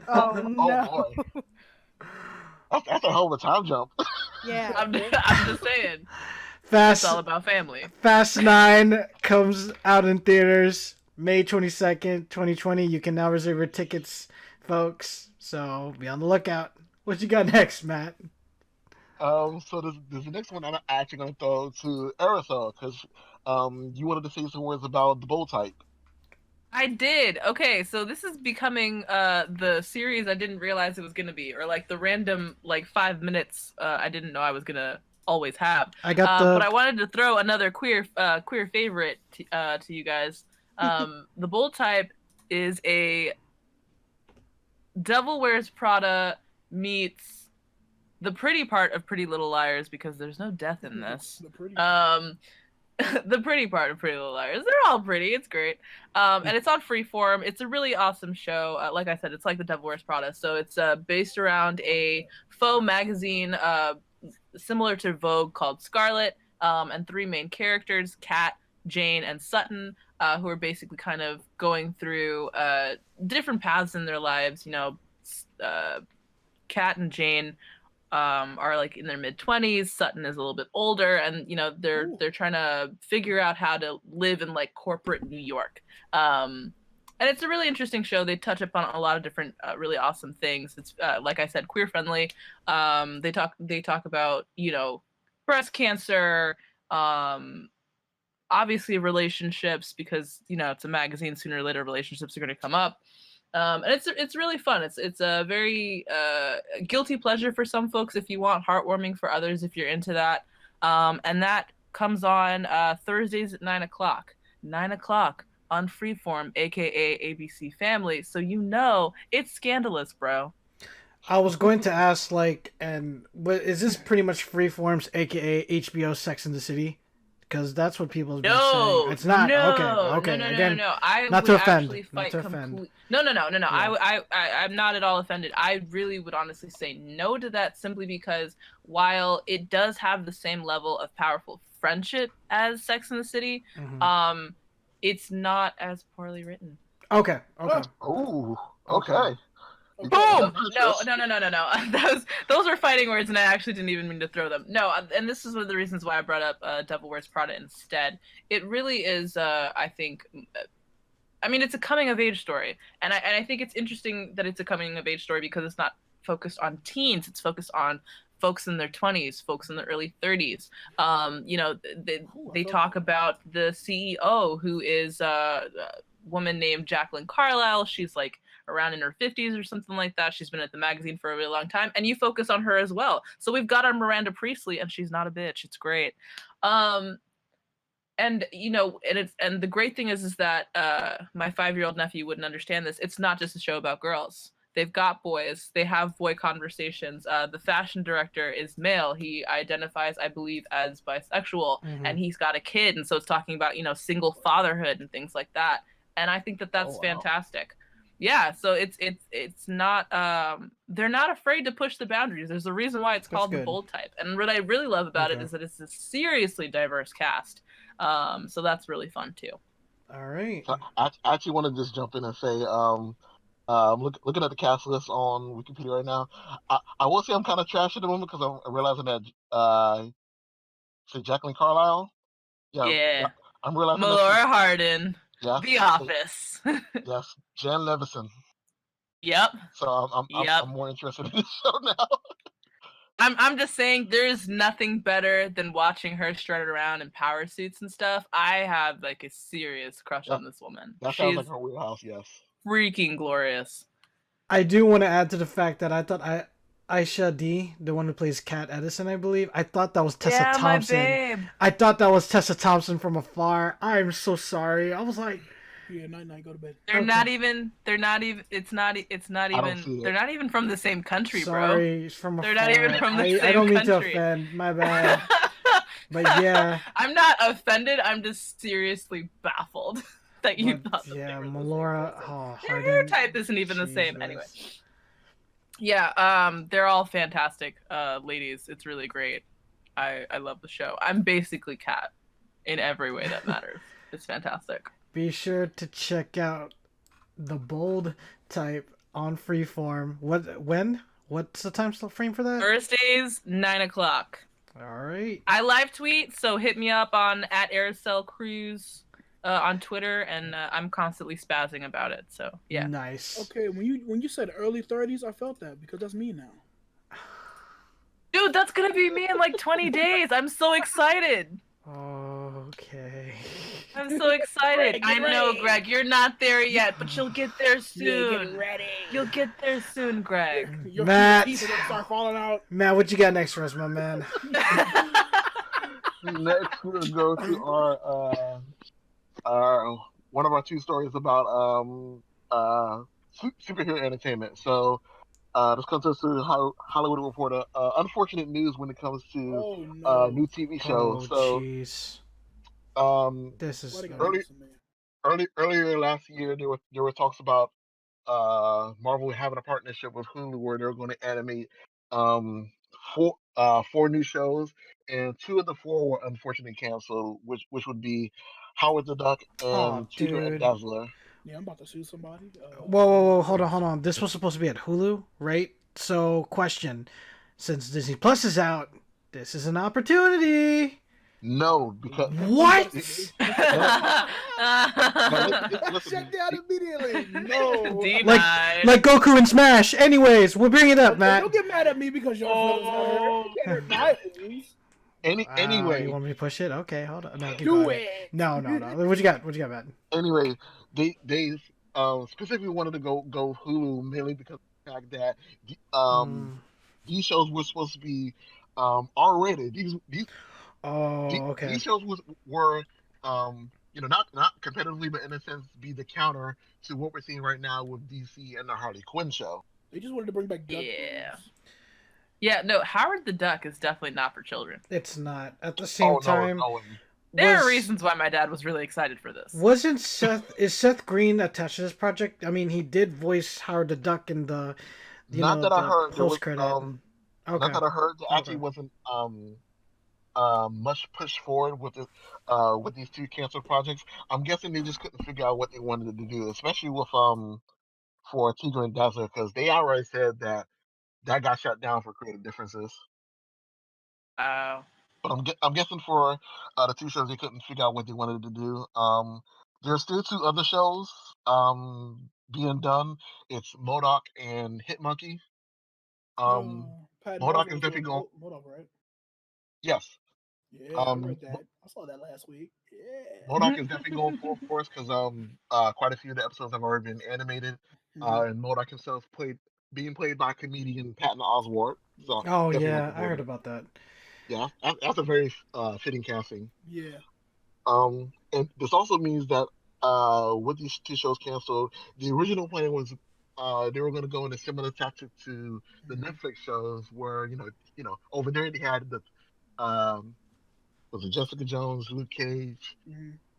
Oh Oh no. boy. That's a hell of a time jump. Yeah. I'm just saying. Fast, It's all about family. Fast 9 comes out in theaters May 22nd, 2020. You can now reserve your tickets, folks. So be on the lookout. What you got next, Matt? So there's the next one I'm actually going to throw to Erisel because you wanted to say some words about the bold type. I did. Okay, so this is becoming the series I didn't realize it was gonna be, or like the random like 5 minutes I didn't know I was gonna always have. I got the. But I wanted to throw another queer favorite to you guys. The bold type is a Devil Wears Prada meets the pretty part of Pretty Little Liars because there's no death in this. The pretty. The pretty part of Pretty Little Liars. They're all pretty. It's great. And it's on Freeform. It's a really awesome show. Like I said, it's like The Devil Wears Prada. So it's based around a faux magazine similar to Vogue called Scarlet, and three main characters, Kat, Jane, and Sutton, who are basically kind of going through different paths in their lives. You know, Kat and Jane are like in their mid-20s. Sutton is a little bit older, and you know they're trying to figure out how to live in like corporate New York. And it's a really interesting show. They touch upon a lot of different really awesome things. It's like I said, queer friendly. They talk about, you know, breast cancer, obviously relationships, because you know it's a magazine. Sooner or later relationships are going to come up. And it's really fun. It's a very guilty pleasure for some folks if you want, heartwarming for others if you're into that. And that comes on Thursdays at 9:00. 9:00 on Freeform, aka ABC Family. So you know it's scandalous, bro. I was going to ask, like, and what is this pretty much Freeform's, aka HBO Sex and the City? Because that's what people have been saying. It's not. No, okay. No. Again, I not would to offend. actually fight Not to offend. No. Yeah. I'm not at all offended. I really would honestly say no to that, simply because while it does have the same level of powerful friendship as Sex and the City, it's not as poorly written. Okay. Oh, okay. Boom! No. Those are fighting words, and I actually didn't even mean to throw them. No, and this is one of the reasons why I brought up Devil Wears Prada instead. It really is, I think, I mean, it's a coming of age story, and I think it's interesting that it's a coming of age story because it's not focused on teens. It's focused on folks in their 20s, folks in their early 30s. You know, they talk about the CEO, who is a woman named Jacqueline Carlisle. She's like around in her 50s or something like that. She's been at the magazine for a really long time, and you focus on her as well. So we've got our Miranda Priestley, and she's not a bitch. It's great. And you know, and the great thing is that my 5-year-old nephew wouldn't understand this. It's not just a show about girls. They've got boys. They have boy conversations. The fashion director is male. He identifies, I believe, as bisexual, and he's got a kid. And so it's talking about, you know, single fatherhood and things like that. And I think that that's fantastic. Yeah, so it's not they're not afraid to push the boundaries. There's a reason why it's called the bold type. And what I really love about it is that it's a seriously diverse cast. So that's really fun too. All right. So I actually want to just jump in and say, looking at the cast list on Wikipedia right now, I will say I'm kind of trash at the moment because I'm realizing that say Jacqueline Carlisle. Yeah. I'm realizing Melora Hardin. Yes. The Office. Yes, Jan Levison. Yep. So I'm more interested in this show now. I'm just saying, there's nothing better than watching her strut around in power suits and stuff. I have like a serious crush on this woman. That sounds like her wheelhouse. Yes. Freaking glorious. I do want to add to the fact that I thought Aisha D, the one who plays Kat Edison, I believe, I thought that was Tessa Thompson. My babe. I thought that was Tessa Thompson from afar. I'm so sorry. I was like, yeah, night, go to bed. They're not even from the same country, sorry, bro. from afar. They're not even from the same country. I don't mean to offend. My bad. But yeah. I'm not offended. I'm just seriously baffled that you thought that yeah, they were Melora. Hardin. Your type isn't even the same. Anyway. Yeah, they're all fantastic ladies. It's really great. I love the show. I'm basically Kat in every way that matters. It's fantastic. Be sure to check out the bold type on Freeform. What's the time frame for that? Thursdays, 9:00. All right. I live tweet, so hit me up on @Erisel Cruise on Twitter, and I'm constantly spazzing about it. So yeah. Nice. Okay, when you said early 30s, I felt that because that's me now. Dude, that's gonna be me in like 20 days. I'm so excited. Okay. I'm so excited. Greg, I get know, ready. Greg, you're not there yet, but you'll get there soon. Yeah, get ready. You'll get there soon, Greg. Your Matt. teeth are gonna start falling out. Matt, what you got next for us, my man? Next, we're gonna go to our one of our 2 stories about superhero entertainment. So this comes us through Hollywood Reporter. Unfortunate news when it comes to Oh no. new TV Oh, shows. So jeez. This is Why they gotta early- do this to me? earlier last year, there were talks about Marvel having a partnership with Hulu where they're going to animate um, 4 new shows, and 2 of the 4 were unfortunately canceled, which would be Howard the Duck Oh, and Tigger and dude. Dazzler. Yeah, I'm about to sue somebody. Whoa, hold on. This was supposed to be at Hulu, right? So, question. Since Disney Plus is out, this is an opportunity. No, because What? listen, Shut down immediately. No. Denied. Like Goku and Smash. Anyways, we'll bring it up, Matt. Don't get mad at me because your feelings hurt. You can't hurt my feelings. anyway, You want me to push it? Okay, hold on. No, keep Do going. it. No. What you got, Matt? anyway, they specifically wanted to go Hulu mainly because of the fact that these shows were supposed to be R-rated. Okay. These shows were not competitively, but in a sense be the counter to what we're seeing right now with DC and the Harley Quinn show. They just wanted to bring back Duck Yeah. Games. Yeah, no, Howard the Duck is definitely not for children. It's not. At the same time, There are reasons why my dad was really excited for this. Is Seth Green attached to this project? I mean, he did voice Howard the Duck in the Not that I heard. There was, post-credit. not that I heard. There actually wasn't much push forward with these 2 canceled projects. I'm guessing they just couldn't figure out what they wanted to do, especially with for Tigger and Dazzler, because they outright said that got shut down for creative differences. Wow. But I'm guessing for the 2 shows they couldn't figure out what they wanted to do. There's still 2 other shows being done. It's MODOK and Hitmonkey. MODOK is definitely going. MODOK, right? Yes. Yeah, I read that. I saw that last week. Yeah. MODOK is definitely going full force because quite a few of the episodes have already been animated. And MODOK himself being played by comedian Patton Oswalt. So Oh definitely yeah, looking I forward heard to it. about that. Yeah, that's a very fitting casting. Yeah. And this also means that with these 2 shows canceled, the original plan was they were going to go in a similar tactic to the Netflix shows, where over there they had the was it Jessica Jones, Luke Cage,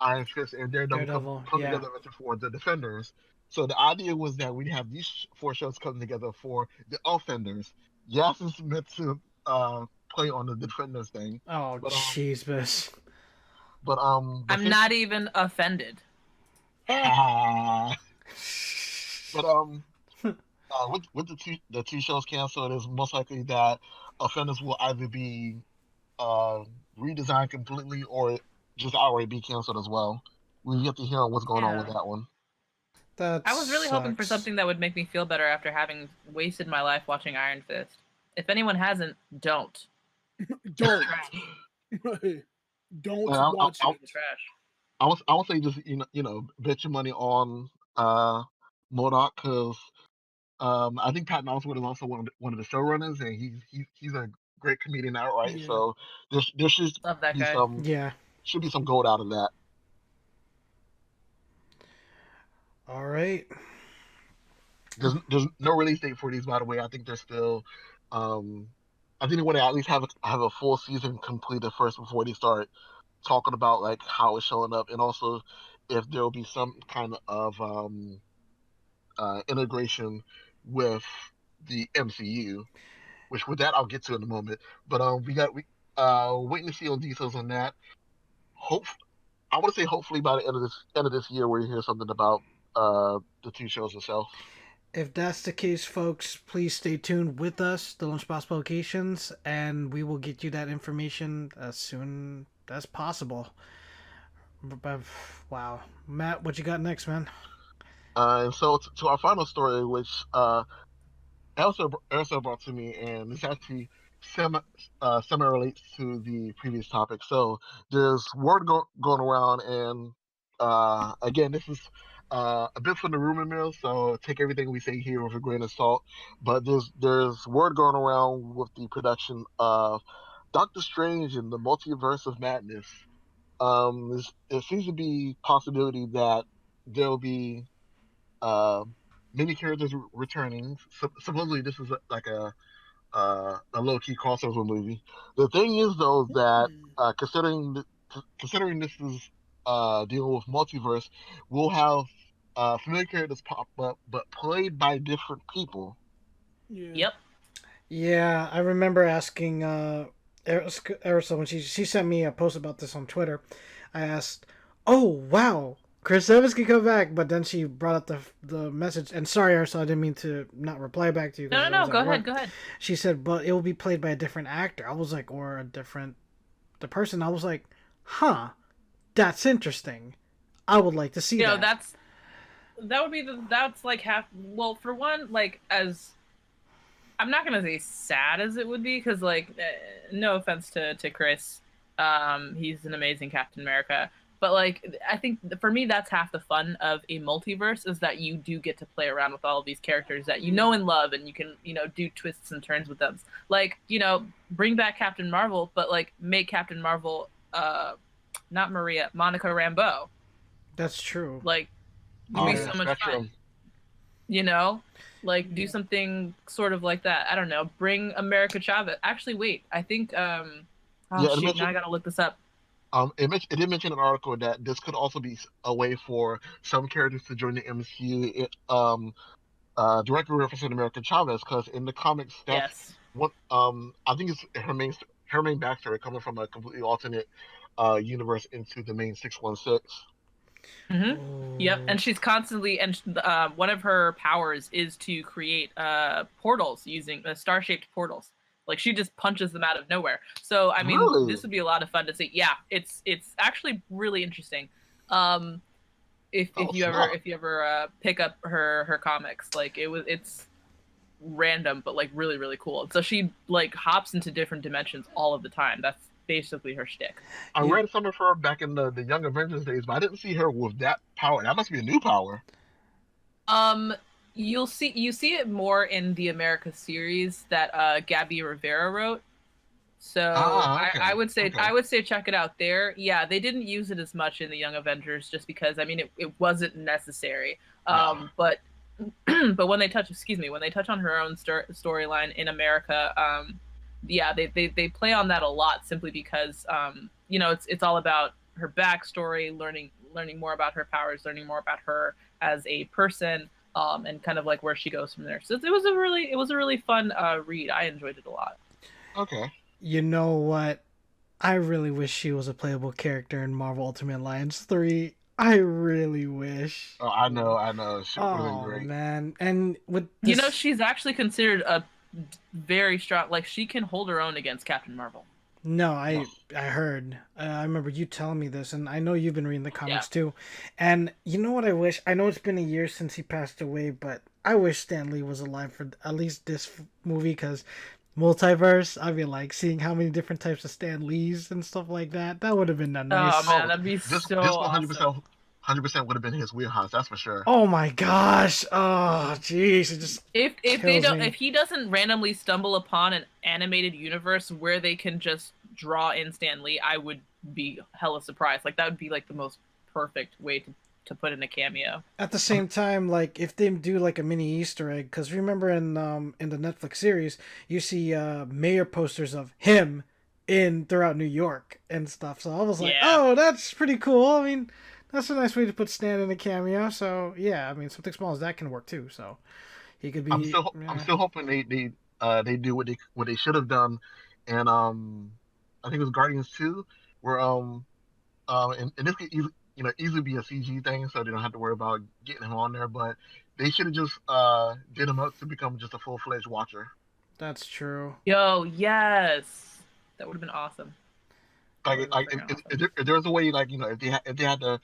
Iron Fist, and Daredevil come together for the Defenders. So the idea was that we'd have these 4 shows come together for the Offenders. Yes, it's meant to play on the Defenders thing. Oh, Jesus. But I'm not even offended. But with the 2 shows canceled, it's most likely that Offenders will either be redesigned completely or just outright be canceled as well. We've yet to hear on what's going on with that one. I was really hoping for something that would make me feel better after having wasted my life watching Iron Fist. If anyone hasn't, don't. Don't watch it. Trash. I would say just bet your money on MODOK, because I think Patton Oswalt is also one of the showrunners, and he's a great comedian outright. Yeah. So there should Love that be guy. should be some gold out of that. All right. There's no release date for these, by the way. I think they're still. I think they want to at least have a full season completed first before they start talking about like how it's showing up, and also if there will be some kind of integration with the MCU. Which with that I'll get to in a moment. But we waiting to see on details on that. I want to say hopefully by the end of this year we'll hear something about the 2 shows itself. If that's the case, folks, please stay tuned with us, the Lunchbox Publications, and we will get you that information as soon as possible. Wow. Matt, what you got next, man? And so to our final story, which Erisel brought to me, and this actually semi relates to the previous topic. So there's word going around, and again, this is a bit from the rumor mill, so take everything we say here with a grain of salt. But there's word going around with the production of Doctor Strange in the Multiverse of Madness. There seems to be possibility that there'll be uh, many characters returning. Supposedly, this is like a low key crossover movie. The thing is, though, that considering this is dealing with multiverse, we'll have familiar characters pop up, but played by different people. Yeah. Yep. Yeah, I remember asking Erisel when she sent me a post about this on Twitter. I asked, "Oh wow, Chris Evans can come back," but then she brought up the message. And sorry, Erisel, I didn't mean to not reply back to you. No. Go ahead. She said, "But it will be played by a different actor." I was like, "Or the person." I was like, "Huh, that's interesting. I would like to see that." That's like half. Well, for one, like as I'm not gonna say sad as it would be, because like no offense to Chris, he's an amazing Captain America, but like I think for me that's half the fun of a multiverse, is that you do get to play around with all of these characters that you know and love, and you can do twists and turns with them. Like bring back Captain Marvel, but like make Captain Marvel not Monica Rambeau. That's true. Like it'd be so much fun. Like do something sort of like that. I don't know. Bring America Chavez. Actually, wait. I think. Now I gotta look this up. It did mention in an article that this could also be a way for some characters to join the MCU. Directly referencing America Chavez, because in the comics, that's what I think it's her main backstory coming from a completely alternate universe into the main 616. Mm-hmm. Yep, and she's constantly, and one of her powers is to create portals using star-shaped portals. Like she just punches them out of nowhere. So I mean, This would be a lot of fun to see. Yeah, it's actually really interesting. If you ever pick up her comics, like it's random but like really really cool. So she like hops into different dimensions all of the time. That's basically her shtick. I read some of her back in the Young Avengers days, but I didn't see her with that power. That must be a new power. You see it more in the America series that Gabby Rivera wrote. So okay. I would say check it out there. Yeah, they didn't use it as much in the Young Avengers just because I mean it wasn't necessary. But but when they touch on her own storyline in America, yeah, they play on that a lot simply because it's all about her backstory, learning more about her powers, learning more about her as a person, and kind of like where she goes from there. So it was a really fun read. I enjoyed it a lot. Okay. You know what? I really wish she was a playable character in Marvel Ultimate Alliance 3. I really wish. Oh, I know. She would have been great. Man, and with this... she's actually considered a very strong. Like she can hold her own against Captain Marvel. No, I heard. I remember you telling me this, and I know you've been reading the comics too. And you know what I wish? I know it's been a year since he passed away, but I wish Stan Lee was alive for at least this movie, because multiverse, I mean, like seeing how many different types of Stan Lees and stuff like that. That would have been a nice. Oh man, that'd be so awesome. 100% would have been his wheelhouse. That's for sure. Oh my gosh! Oh jeez, it just if he doesn't randomly stumble upon an animated universe where they can just draw in Stan Lee, I would be hella surprised. Like that would be like the most perfect way to put in a cameo. At the same time, like if they do like a mini Easter egg, because remember in the Netflix series, you see mayor posters of him throughout New York and stuff. So I was like, oh, that's pretty cool. I mean, that's a nice way to put Stan in a cameo. So yeah, I mean, something small as that can work too. So he could be. I'm still hoping they do what they should have done, and I think it was Guardians 2, where and this could easily be a CG thing, so they don't have to worry about getting him on there. But they should have just did him up to become just a full-fledged Watcher. That's true. Yo, yes, that would have been awesome. If there's a way, if they had to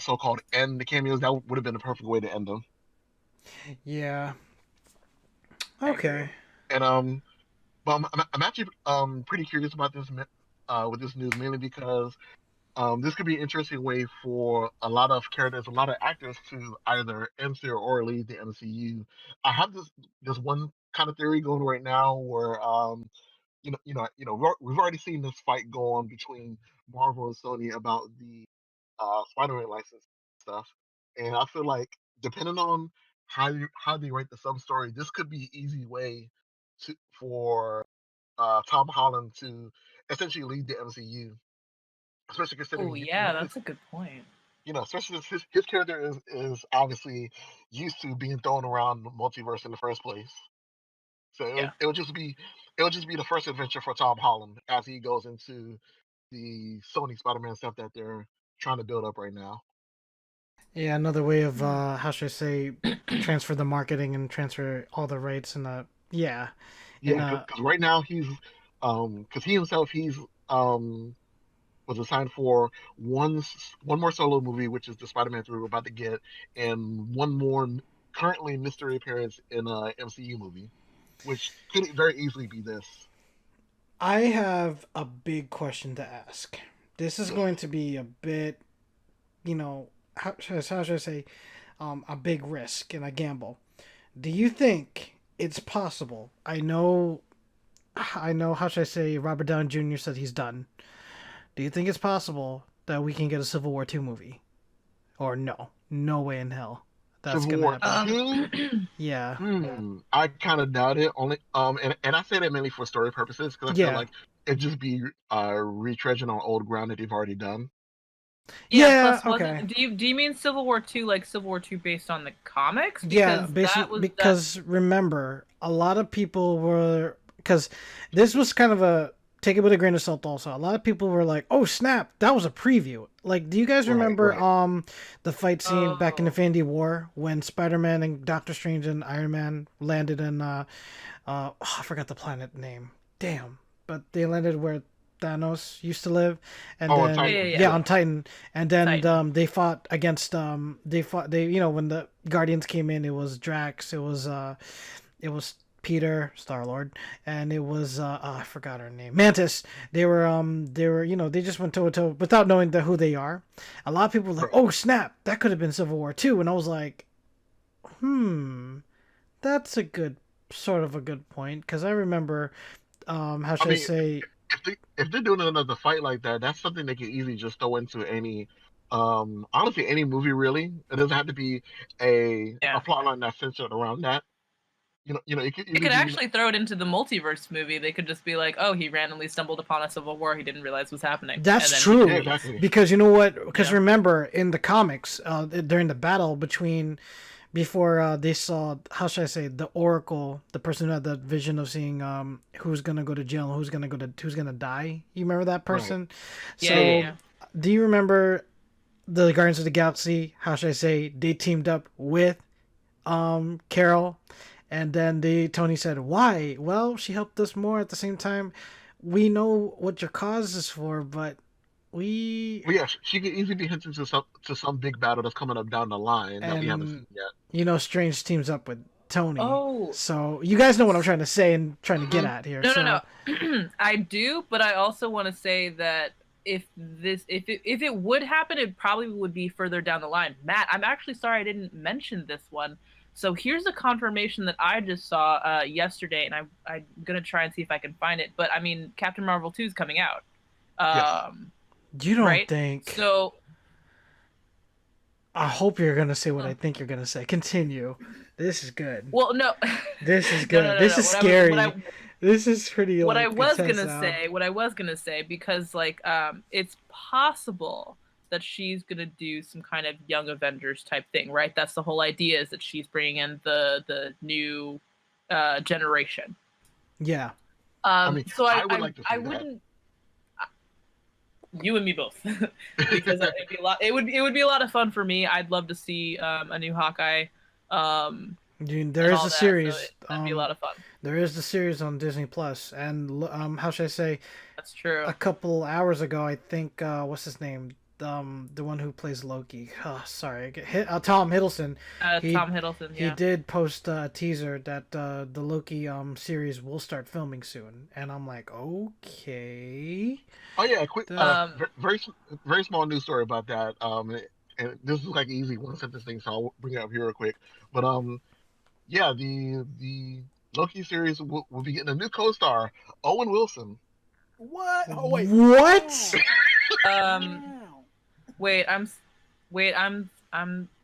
so-called end the cameos, that would have been the perfect way to end them. Yeah. Okay. And but I'm actually pretty curious about this with this news, mainly because this could be an interesting way for a lot of characters, a lot of actors to either enter or leave the MCU. I have this one kind of theory going right now where we've already seen this fight go on between Marvel and Sony about the Spider-Man license stuff, and I feel like depending on how they write the sub story, this could be an easy way for Tom Holland to essentially lead the MCU, especially considering Oh yeah, that's a good point. especially since his character is obviously used to being thrown around the multiverse in the first place. So it would just be the first adventure for Tom Holland as he goes into the Sony Spider-Man stuff that they're trying to build up right now. Yeah, another way of how should I say transfer the marketing and transfer all the rights and yeah. Because right now he's because he himself he's was assigned for one more solo movie, which is the Spider-Man 3 we're about to get, and one more currently mystery appearance in a MCU movie, which could very easily be this. I have a big question to ask. This is going to be a bit, how should I say, a big risk and a gamble. Do you think it's possible? I know. How should I say? Robert Downey Jr. said he's done. Do you think it's possible that we can get a Civil War 2 movie? Or no? No way in hell. That's Civil gonna War happen. 2? Yeah. I kind of doubt it. Only and I say that mainly for story purposes because I feel like it'd just be retreading on old ground that they've already done. Yeah. Plus, okay. Do you mean Civil War 2 like Civil War 2 based on the comics? Because basically, because remember, a lot of people were because this was kind of a take it with a grain of salt. Also, a lot of people were like, "Oh snap, that was a preview." Like, do you guys remember the fight scene back in Infinity War when Spider-Man and Doctor Strange and Iron Man landed in I forgot the planet name. Damn, but they landed where Thanos used to live, and then on Titan, and then they fought against when the Guardians came in, it was Drax, it was Peter, Star-Lord, and it was I forgot her name, Mantis. They were they just went toe to toe without knowing who they are. A lot of people were like, "Oh snap, that could have been Civil War 2," and I was like, that's a good point because I remember how should I say. If they're doing another fight like that, that's something they can easily just throw into any, honestly, any movie really. It doesn't have to be a plotline that's centered around that. It could actually throw it into the multiverse movie. They could just be like, "Oh, he randomly stumbled upon a civil war he didn't realize was happening." That's true. Yeah, exactly. Because you know what? Because remember in the comics, during the battle before they saw, how should I say, the Oracle, the person who had the vision of seeing who's gonna go to jail and who's gonna die. You remember that person? Right. Do you remember the Guardians of the Galaxy? How should I say? They teamed up with Carol, and then Tony said, "Why? Well, she helped us more. At the same time, we know what your cause is for, but." She could easily be hinting to some big battle that's coming up down the line that we haven't seen yet. Strange teams up with Tony. Oh, so you guys know what I'm trying to say and trying to get at here. No. I do, but I also want to say that if it would happen, it probably would be further down the line. Matt, I'm actually sorry I didn't mention this one. So here's a confirmation that I just saw yesterday, and I'm gonna try and see if I can find it. But I mean, Captain Marvel 2 is coming out. You don't think so? I hope you're gonna say what I think you're gonna say. Continue. This is good. Well, no. This is good. No. This is scary. This is pretty. What I was gonna say, because it's possible that she's gonna do some kind of Young Avengers type thing, right? That's the whole idea, is that she's bringing in the new generation. Yeah. I would like to see I that. wouldn't. You and me both, because it'd be a lot. It would be a lot of fun for me. I'd love to see a new Hawkeye. Dude, there is a series. So that'd be a lot of fun. There is the series on Disney Plus, and how should I say? That's true. A couple hours ago, I think. What's his name? The one who plays Loki. Oh, sorry, Tom Hiddleston. Tom Hiddleston. Yeah. He did post a teaser that the Loki series will start filming soon, and I'm like, okay. Oh yeah, quick, very small news story about that. And this is like an easy one sentence thing, so I'll bring it up here real quick. But yeah, the Loki series will be getting a new co-star, Owen Wilson. What? Oh wait. What? Wait, I'm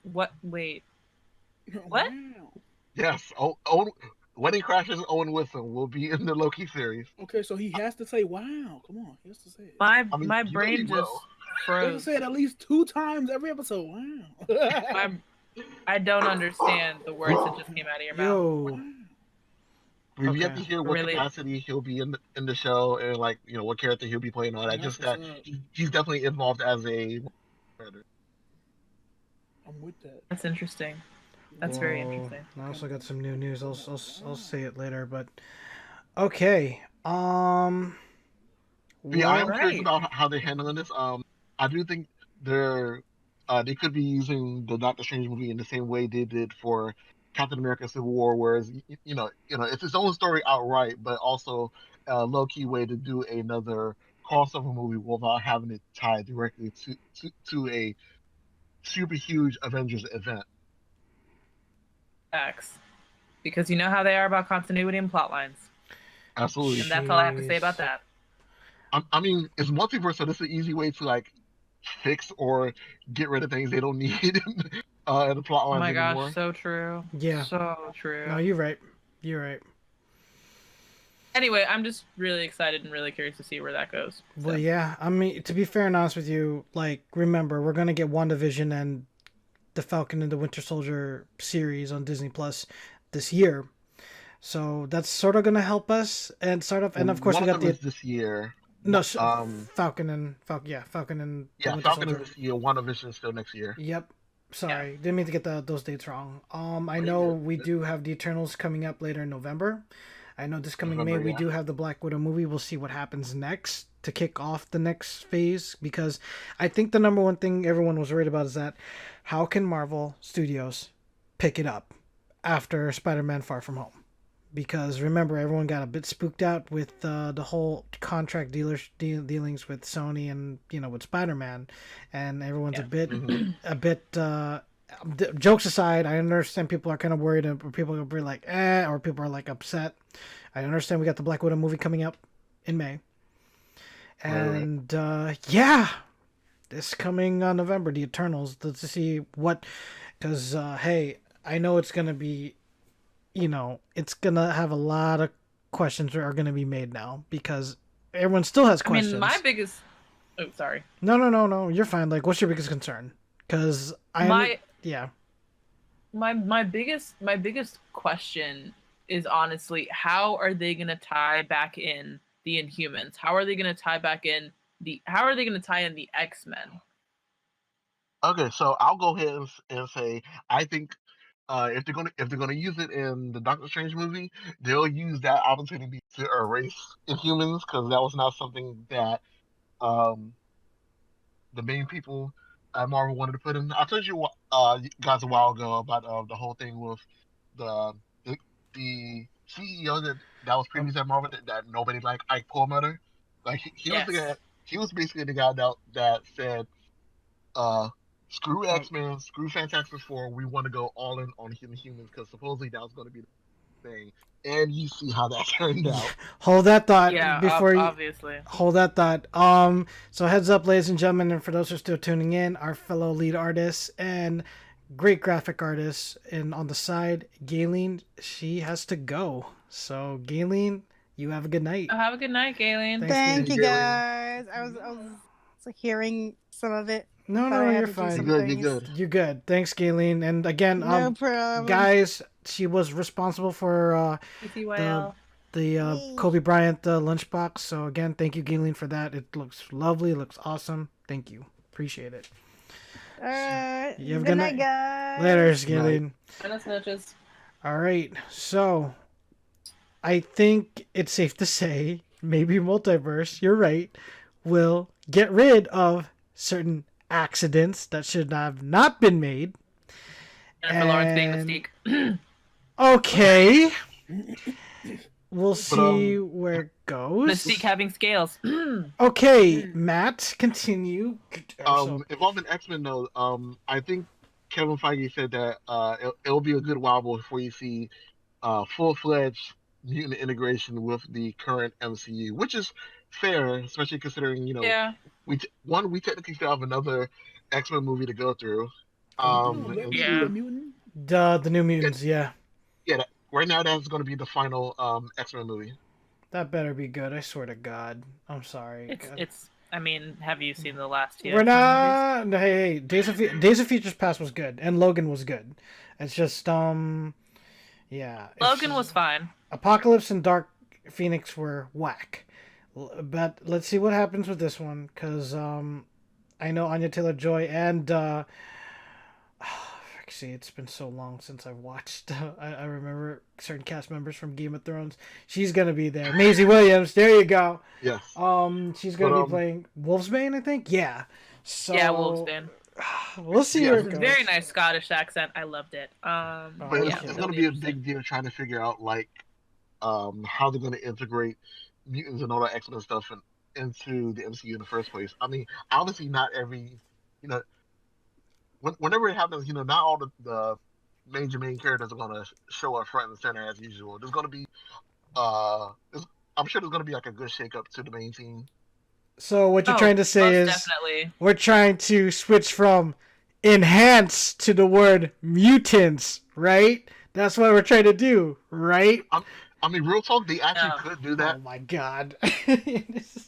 what? Wait. What? Yes, Owen, Wedding Crashers Owen Wilson will be in the Loki series. Okay, so he has to say "wow." Come on, he has to say it. My brain just He has to froze. say it at least 2 times every episode. Wow. I don't understand the words that just came out of your mouth. Yo. We've yet to hear what Really? capacity he'll be in the show, and like what character he'll be playing. All that, just that he's definitely involved as a. I'm with that. That's interesting. That's very interesting. I also got some new news. I'll say it later, but okay. Yeah, I'm curious Right. about how they're handling this. I do think they could be using the Doctor Strange movie in the same way they did for Captain America: Civil War, whereas it's its own story outright, but also a low key way to do another crossover movie without having it tied directly to a super huge Avengers event. Facts. Because you know how they are about continuity and plot lines. Absolutely. And that's all I have to say about that. I mean, it's multiverse, so this is an easy way to like fix or get rid of things they don't need in the plot Oh lines my anymore. gosh, so true. Yeah. So true. No, you're right. You're right. Anyway, I'm just really excited and really curious to see where that goes. Well, yeah. I mean, to be fair and honest with you, like, remember, we're gonna get WandaVision and the Falcon and the Winter Soldier series on Disney Plus this year, so that's sort of gonna help us. And of course we got this year. No, Falcon and the Falcon Winter Soldier. is this year. WandaVision is still next year. Yep. Sorry, didn't mean to get those dates wrong. I know we do have the Eternals coming up later in November. I know this coming May we do have the Black Widow movie. We'll see what happens next to kick off the next phase, because I think the number one thing everyone was worried about is that how can Marvel Studios pick it up after Spider-Man Far From Home? Because remember, everyone got a bit spooked out with the whole contract dealings with Sony and with Spider-Man, and everyone's a bit jokes aside, I understand people are kind of worried, or people are be like or people are like upset. I understand we got the Black Widow movie coming up in May, and this coming November, the Eternals, to see what, because hey, I know it's gonna be. It's gonna have a lot of questions that are gonna be made now, because everyone still has questions. I mean, my biggest. Oh, sorry. No. You're fine. Like, what's your biggest concern? Because my biggest question is honestly, how are they gonna tie back in the Inhumans? How are they gonna tie in the X-Men? Okay, so I'll go ahead and say I think. If they're gonna use it in the Doctor Strange movie, they'll use that opportunity to erase Inhumans, because that was not something that the main people at Marvel wanted to put in. I told you guys a while ago about the whole thing with the CEO that was previously at Marvel that nobody liked, Ike Perlmutter. Like he was basically the guy that said screw X-Men, screw Fantastic Four. We want to go all in on Humans, because supposedly that was going to be the thing. And you see how that turned out. Hold that thought obviously. Hold that thought. So heads up, ladies and gentlemen, and for those who are still tuning in, our fellow lead artist and great graphic artist, and on the side, Gaylene, she has to go. So Gaylene, you have a good night. Have a good night, Gaylene. Thank you, guys. I was hearing some of it. No, you're fine. You're good. Thanks, Gaylene. And again, no problem. Guys, she was responsible for Yay. Kobe Bryant lunchbox. So again, thank you, Gaylene, for that. It looks lovely. It looks awesome. Thank you. Appreciate it. You have a Good night, guys. Later, Good night. Gaylene. Buenas noches. All right. So I think it's safe to say maybe Multiverse, you're right, will get rid of certain accidents that should have not been made. Jennifer Lawrence being Mystique. Okay. We'll see where it goes. Mystique having scales. Okay, Matt, continue. Involving X-Men though, I think Kevin Feige said that it'll be a good while before you see full-fledged mutant integration with the current MCU, which is fair, especially considering Yeah. we technically still have another X-Men movie to go through. Yeah. Mutant? The New Mutants, yeah. Yeah, right now that's going to be the final X-Men movie. That better be good. I swear to God. I'm sorry. It's. I mean, have you seen the last two? We're not. No, hey, Days of Futures Past was good, and Logan was good. It's just yeah. Logan was fine. Apocalypse and Dark Phoenix were whack. But let's see what happens with this one, because I know Anya Taylor-Joy and see, it's been so long since I've watched. I remember certain cast members from Game of Thrones. She's gonna be there. Maisie Williams. There you go. Yes. She's gonna be playing Wolfsbane, I think. Yeah. So Yeah, Wolfsbane. We'll see where it goes. Very nice Scottish accent. I loved it. But yeah, it's going to be a big deal trying to figure out how they're going to integrate mutants and all that X-Men stuff into the MCU in the first place. I mean, obviously not every, whenever it happens, not all the main characters are going to show up front and center as usual. There's going to be, I'm sure there's going to be like a good shakeup to the main team. So what you're trying to say is definitely. We're trying to switch from enhance to the word mutants, right? That's what we're trying to do, right? I mean, real talk, they actually could do that. Oh my God. Jeez.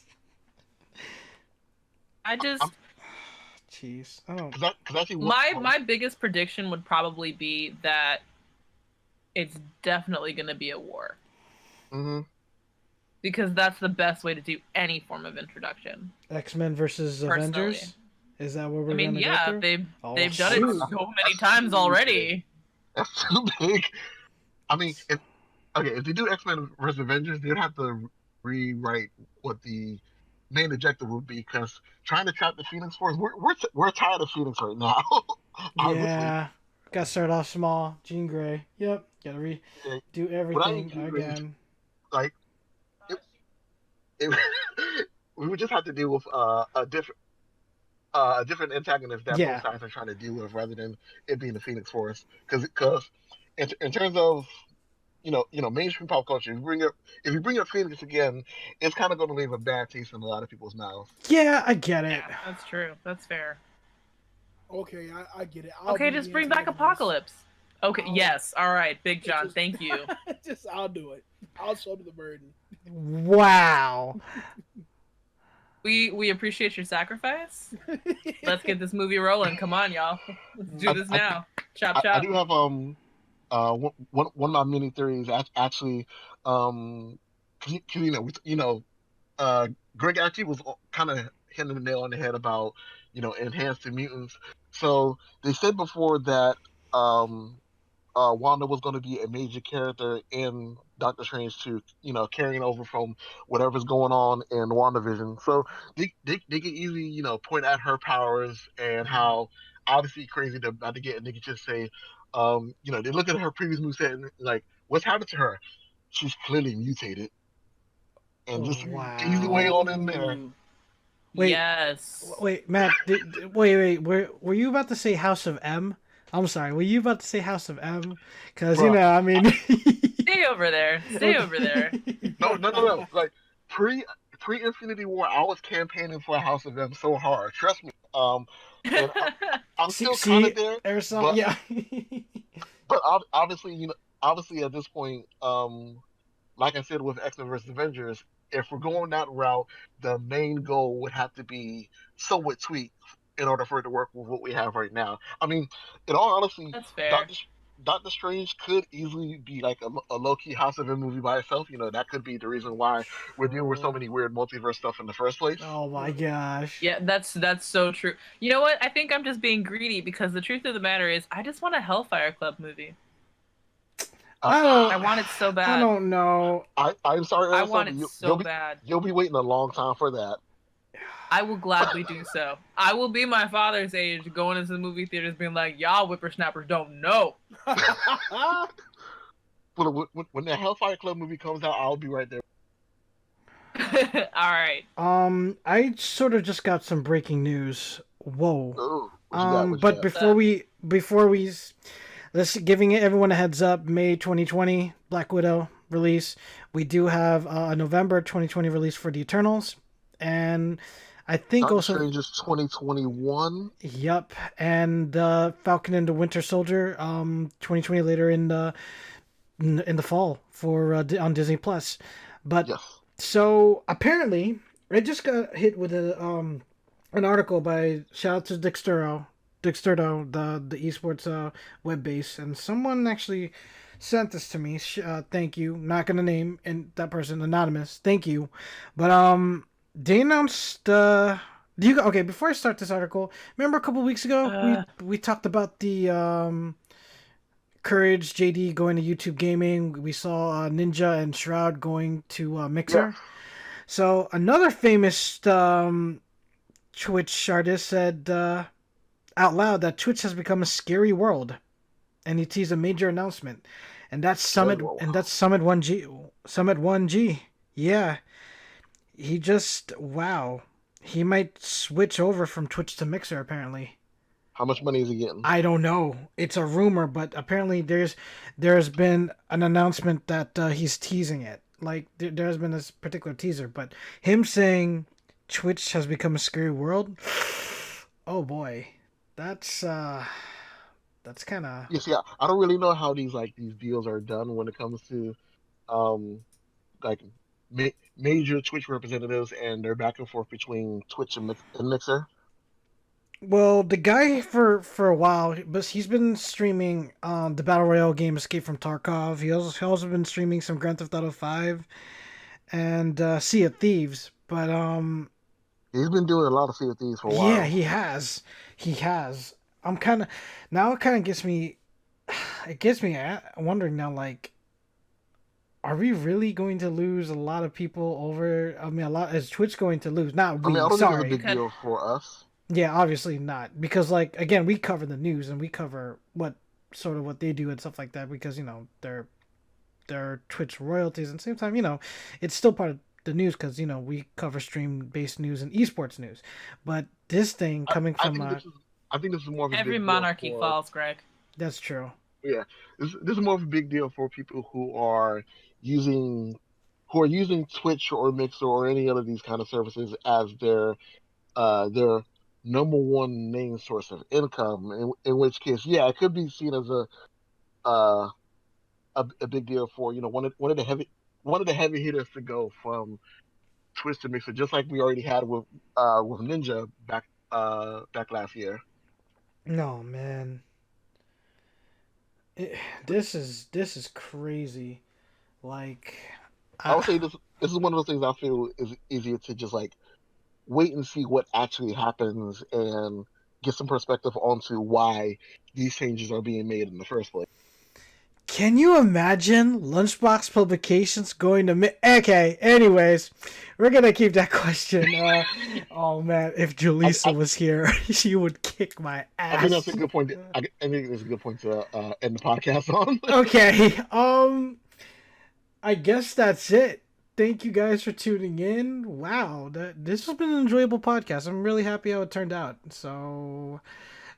My biggest prediction would probably be that it's definitely going to be a war. Mm-hmm. Because that's the best way to do any form of introduction. X-Men versus Avengers? Is that what we're going to go through? They've done it so many times already. That's too big. I mean, if they do X-Men versus Avengers, they'd have to rewrite what the main objective would be, because trying to trap the Phoenix Force, we're tired of Phoenix right now. Yeah. Got to start off small. Jean Grey. Yep. Got to redo everything again. We would just have to deal with a different antagonist that both sides are trying to deal with, rather than it being the Phoenix Force. Because in terms of mainstream pop culture, if you bring up Phoenix again, it's kind of going to leave a bad taste in a lot of people's mouths. Yeah, I get it. Yeah, that's true. That's fair. Okay, I get it. Just bring back Apocalypse. Okay, yes. All right, Big John, thank you. I'll do it. I'll shoulder the burden. Wow. We appreciate your sacrifice. Let's get this movie rolling. Come on, y'all. Let's do this now. Chop. I do have one of my mini theories actually. Greg actually was kind of hitting the nail on the head about enhanced mutants. So they said before that Wanda was going to be a major character in Doctor Strange 2, carrying over from whatever's going on in WandaVision. So they can easily, point at her powers and how obviously crazy they're about to get, and they can just say, they look at her previous moveset and like, what's happened to her? She's clearly mutated. And just easy way on in there. Wait, yes. Wait, Matt, wait, were you about to say House of M? I'm sorry, were you about to say House of M? Because, I mean... Stay over there. No. Like, pre-Infinity War, I was campaigning for a House of M so hard. Trust me. I'm still kind of there. Erisel, yeah. But obviously at this point, like I said with X-Men vs. Avengers, if we're going that route, the main goal would have to be somewhat tweaked in order for it to work with what we have right now. I mean, in all honesty, that's fair. Doctor Strange could easily be like a low key House of M movie by itself. That could be the reason why we're dealing with so many weird multiverse stuff in the first place. Oh my gosh. Yeah, that's so true. You know what? I think I'm just being greedy because the truth of the matter is, I just want a Hellfire Club movie. I want it so bad. I don't know. I'm sorry, Erisel, I want it so bad. You'll be waiting a long time for that. I will gladly do so. I will be my father's age, going into the movie theaters, being like, "Y'all whippersnappers don't know." When the Hellfire Club movie comes out, I'll be right there. All right. I sort of just got some breaking news. Whoa. Ooh, what you but got? before we let's giving everyone a heads up. May 2020 Black Widow release. We do have a November 2020 release for the Eternals, and I think Doctor also Strange is 2021. Yep, and Falcon and the Winter Soldier 2020 later in the fall for on Disney Plus. But Yes. so apparently I just got hit with an article by shout out to Dexterdo, the esports web base, and someone actually sent this to me. Thank you. Not gonna name and that person, anonymous. Thank you, but they announced. Okay, before I start this article, remember a couple weeks ago we talked about the Courage JD going to YouTube Gaming. We saw Ninja and Shroud going to Mixer. Yeah. So another famous Twitch artist said out loud that Twitch has become a scary world, and he teased a major announcement, and that's Summit 1G. Summit 1G. Yeah, he just he might switch over from Twitch to Mixer apparently. How much money is he getting? I don't know. It's a rumor, but apparently there's been an announcement that he's teasing it. Like there's been this particular teaser, but him saying Twitch has become a scary world. Oh boy, that's kind of. You see, I don't really know how these deals are done when it comes to like major Twitch representatives and their back and forth between Twitch and Mixer. Well, the guy for a while, but he's been streaming the Battle Royale game Escape from Tarkov. He's also been streaming some Grand Theft Auto 5 and Sea of Thieves. But he's been doing a lot of Sea of Thieves for a while. Yeah, he has. I'm kind of now. It kind of gets me. It gets me wondering now. Like, are we really going to lose a lot of people over? I mean, is Twitch going to lose? Not we. I don't sorry. think it's a big deal for us. Yeah, obviously not, because like again, we cover the news and we cover what they do and stuff like that because they're Twitch royalties, and at the same time it's still part of the news because we cover stream-based news and esports news, but this thing coming from I think this is more of a every big monarchy deal falls, Greg. That's true. Yeah, this is more of a big deal for people who are using Twitch or Mixer or any other of these kind of services as their number one main source of income. In which case, yeah, it could be seen as a big deal for one of the heavy hitters to go from Twitch to Mixer, just like we already had with Ninja back last year. No, man. This is crazy. Like, I would say this is one of those things I feel is easier to just like wait and see what actually happens and get some perspective onto why these changes are being made in the first place. Can you imagine Lunchbox Publications going to Okay, anyways, we're gonna keep that question. Oh man, if Julissa was here, she would kick my ass. I think that's a good point. I think that's a good point to end the podcast on. Okay, I guess that's it. Thank you guys for tuning in. Wow, this has been an enjoyable podcast. I'm really happy how it turned out. So,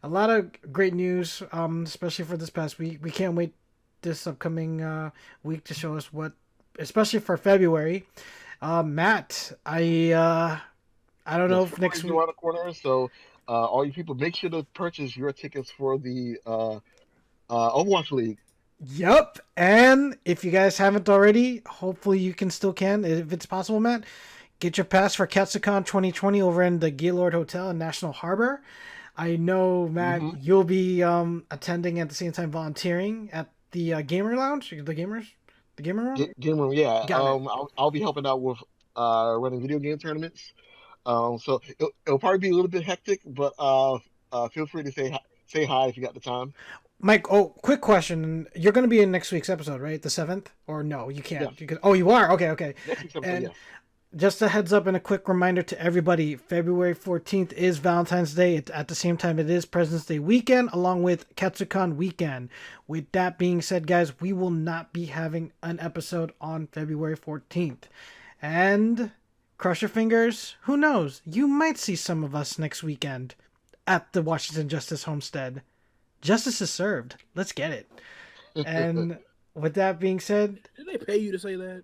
a lot of great news, especially for this past week. We can't wait this upcoming week to show us what, especially for February. Matt, I don't know if next week around the corner. So, all you people, make sure to purchase your tickets for the Overwatch League. Yep, and if you guys haven't already, hopefully you can, if it's possible, Matt, get your pass for Katsucon 2020 over in the Gaylord Hotel in National Harbor. I know, Matt, Mhm. you'll be attending at the same time volunteering at the gamer lounge, the gamer room. Game room, yeah. Got it. I'll be helping out with running video game tournaments. So it'll probably be a little bit hectic, but feel free to say hi if you got the time. Mike, oh, quick question. You're going to be in next week's episode, right? The 7th? Or no, you can't. Yes. You can... Oh, you are? Okay, okay. Next week's episode, And yes. just a heads up and a quick reminder to everybody, February 14th is Valentine's Day. At the same time, it is President's Day weekend, along with Katsucon weekend. With that being said, guys, we will not be having an episode on February 14th. And cross your fingers, who knows? You might see some of us next weekend at the Washington Justice Homestead. Justice is served. Let's get it. And with that being said, Did they pay you to say that?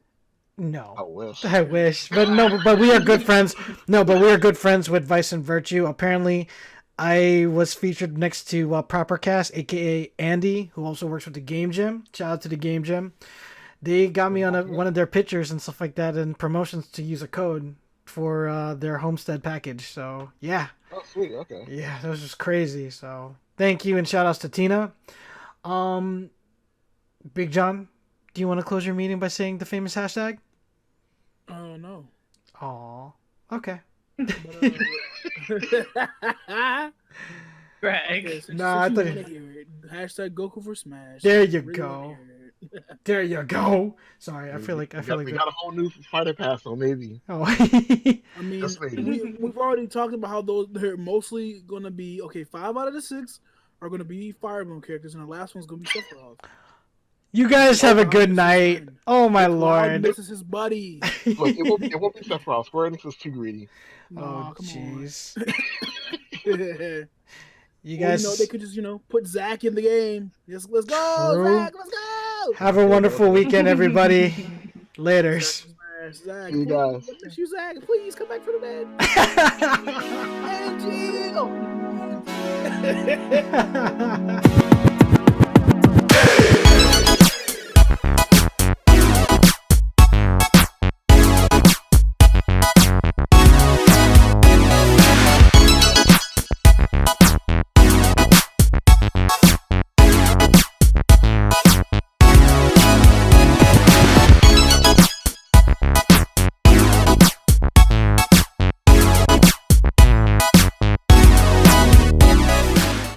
no. I wish. I wish, but no. But we are good friends. No, but we are good friends with Vice and Virtue. Apparently, I was featured next to Propercast, aka Andy, who also works with the Game Gym. Shout out to the Game Gym. They got me on one of their pictures and stuff like that, and promotions to use a code for their Homestead package. So yeah, Oh, sweet. Okay. yeah, that was just crazy. So thank you and shout outs to Tina. Big John, do you want to close your meeting by saying the famous hashtag? Oh no. Aw, okay. But, Greg. okay, since Nah, I you thought wanna hear it, hashtag Goku for Smash. There you Really go. wanna hear it. There you go. Sorry, I feel like we got a whole new fighter pass, so maybe. Oh, I mean, Just maybe. we've already talked about how they're mostly going to be, okay, 5 out of the 6 are going to be Fire Emblem characters, and the last one's going to be Sephiroth. you guys have a good Cloud night. misses Oh my Cloud lord. misses his buddy. Look, it won't be Sephiroth. Square Enix is too greedy. Nah, Oh come jeez. on. You Or, guys they could just, put Zach in the game. Let's go, True. Zach, let's go. have a wonderful weekend, everybody. Laters. Zach, See you guys. please, you, Zach, please come back for the bed. And Jill.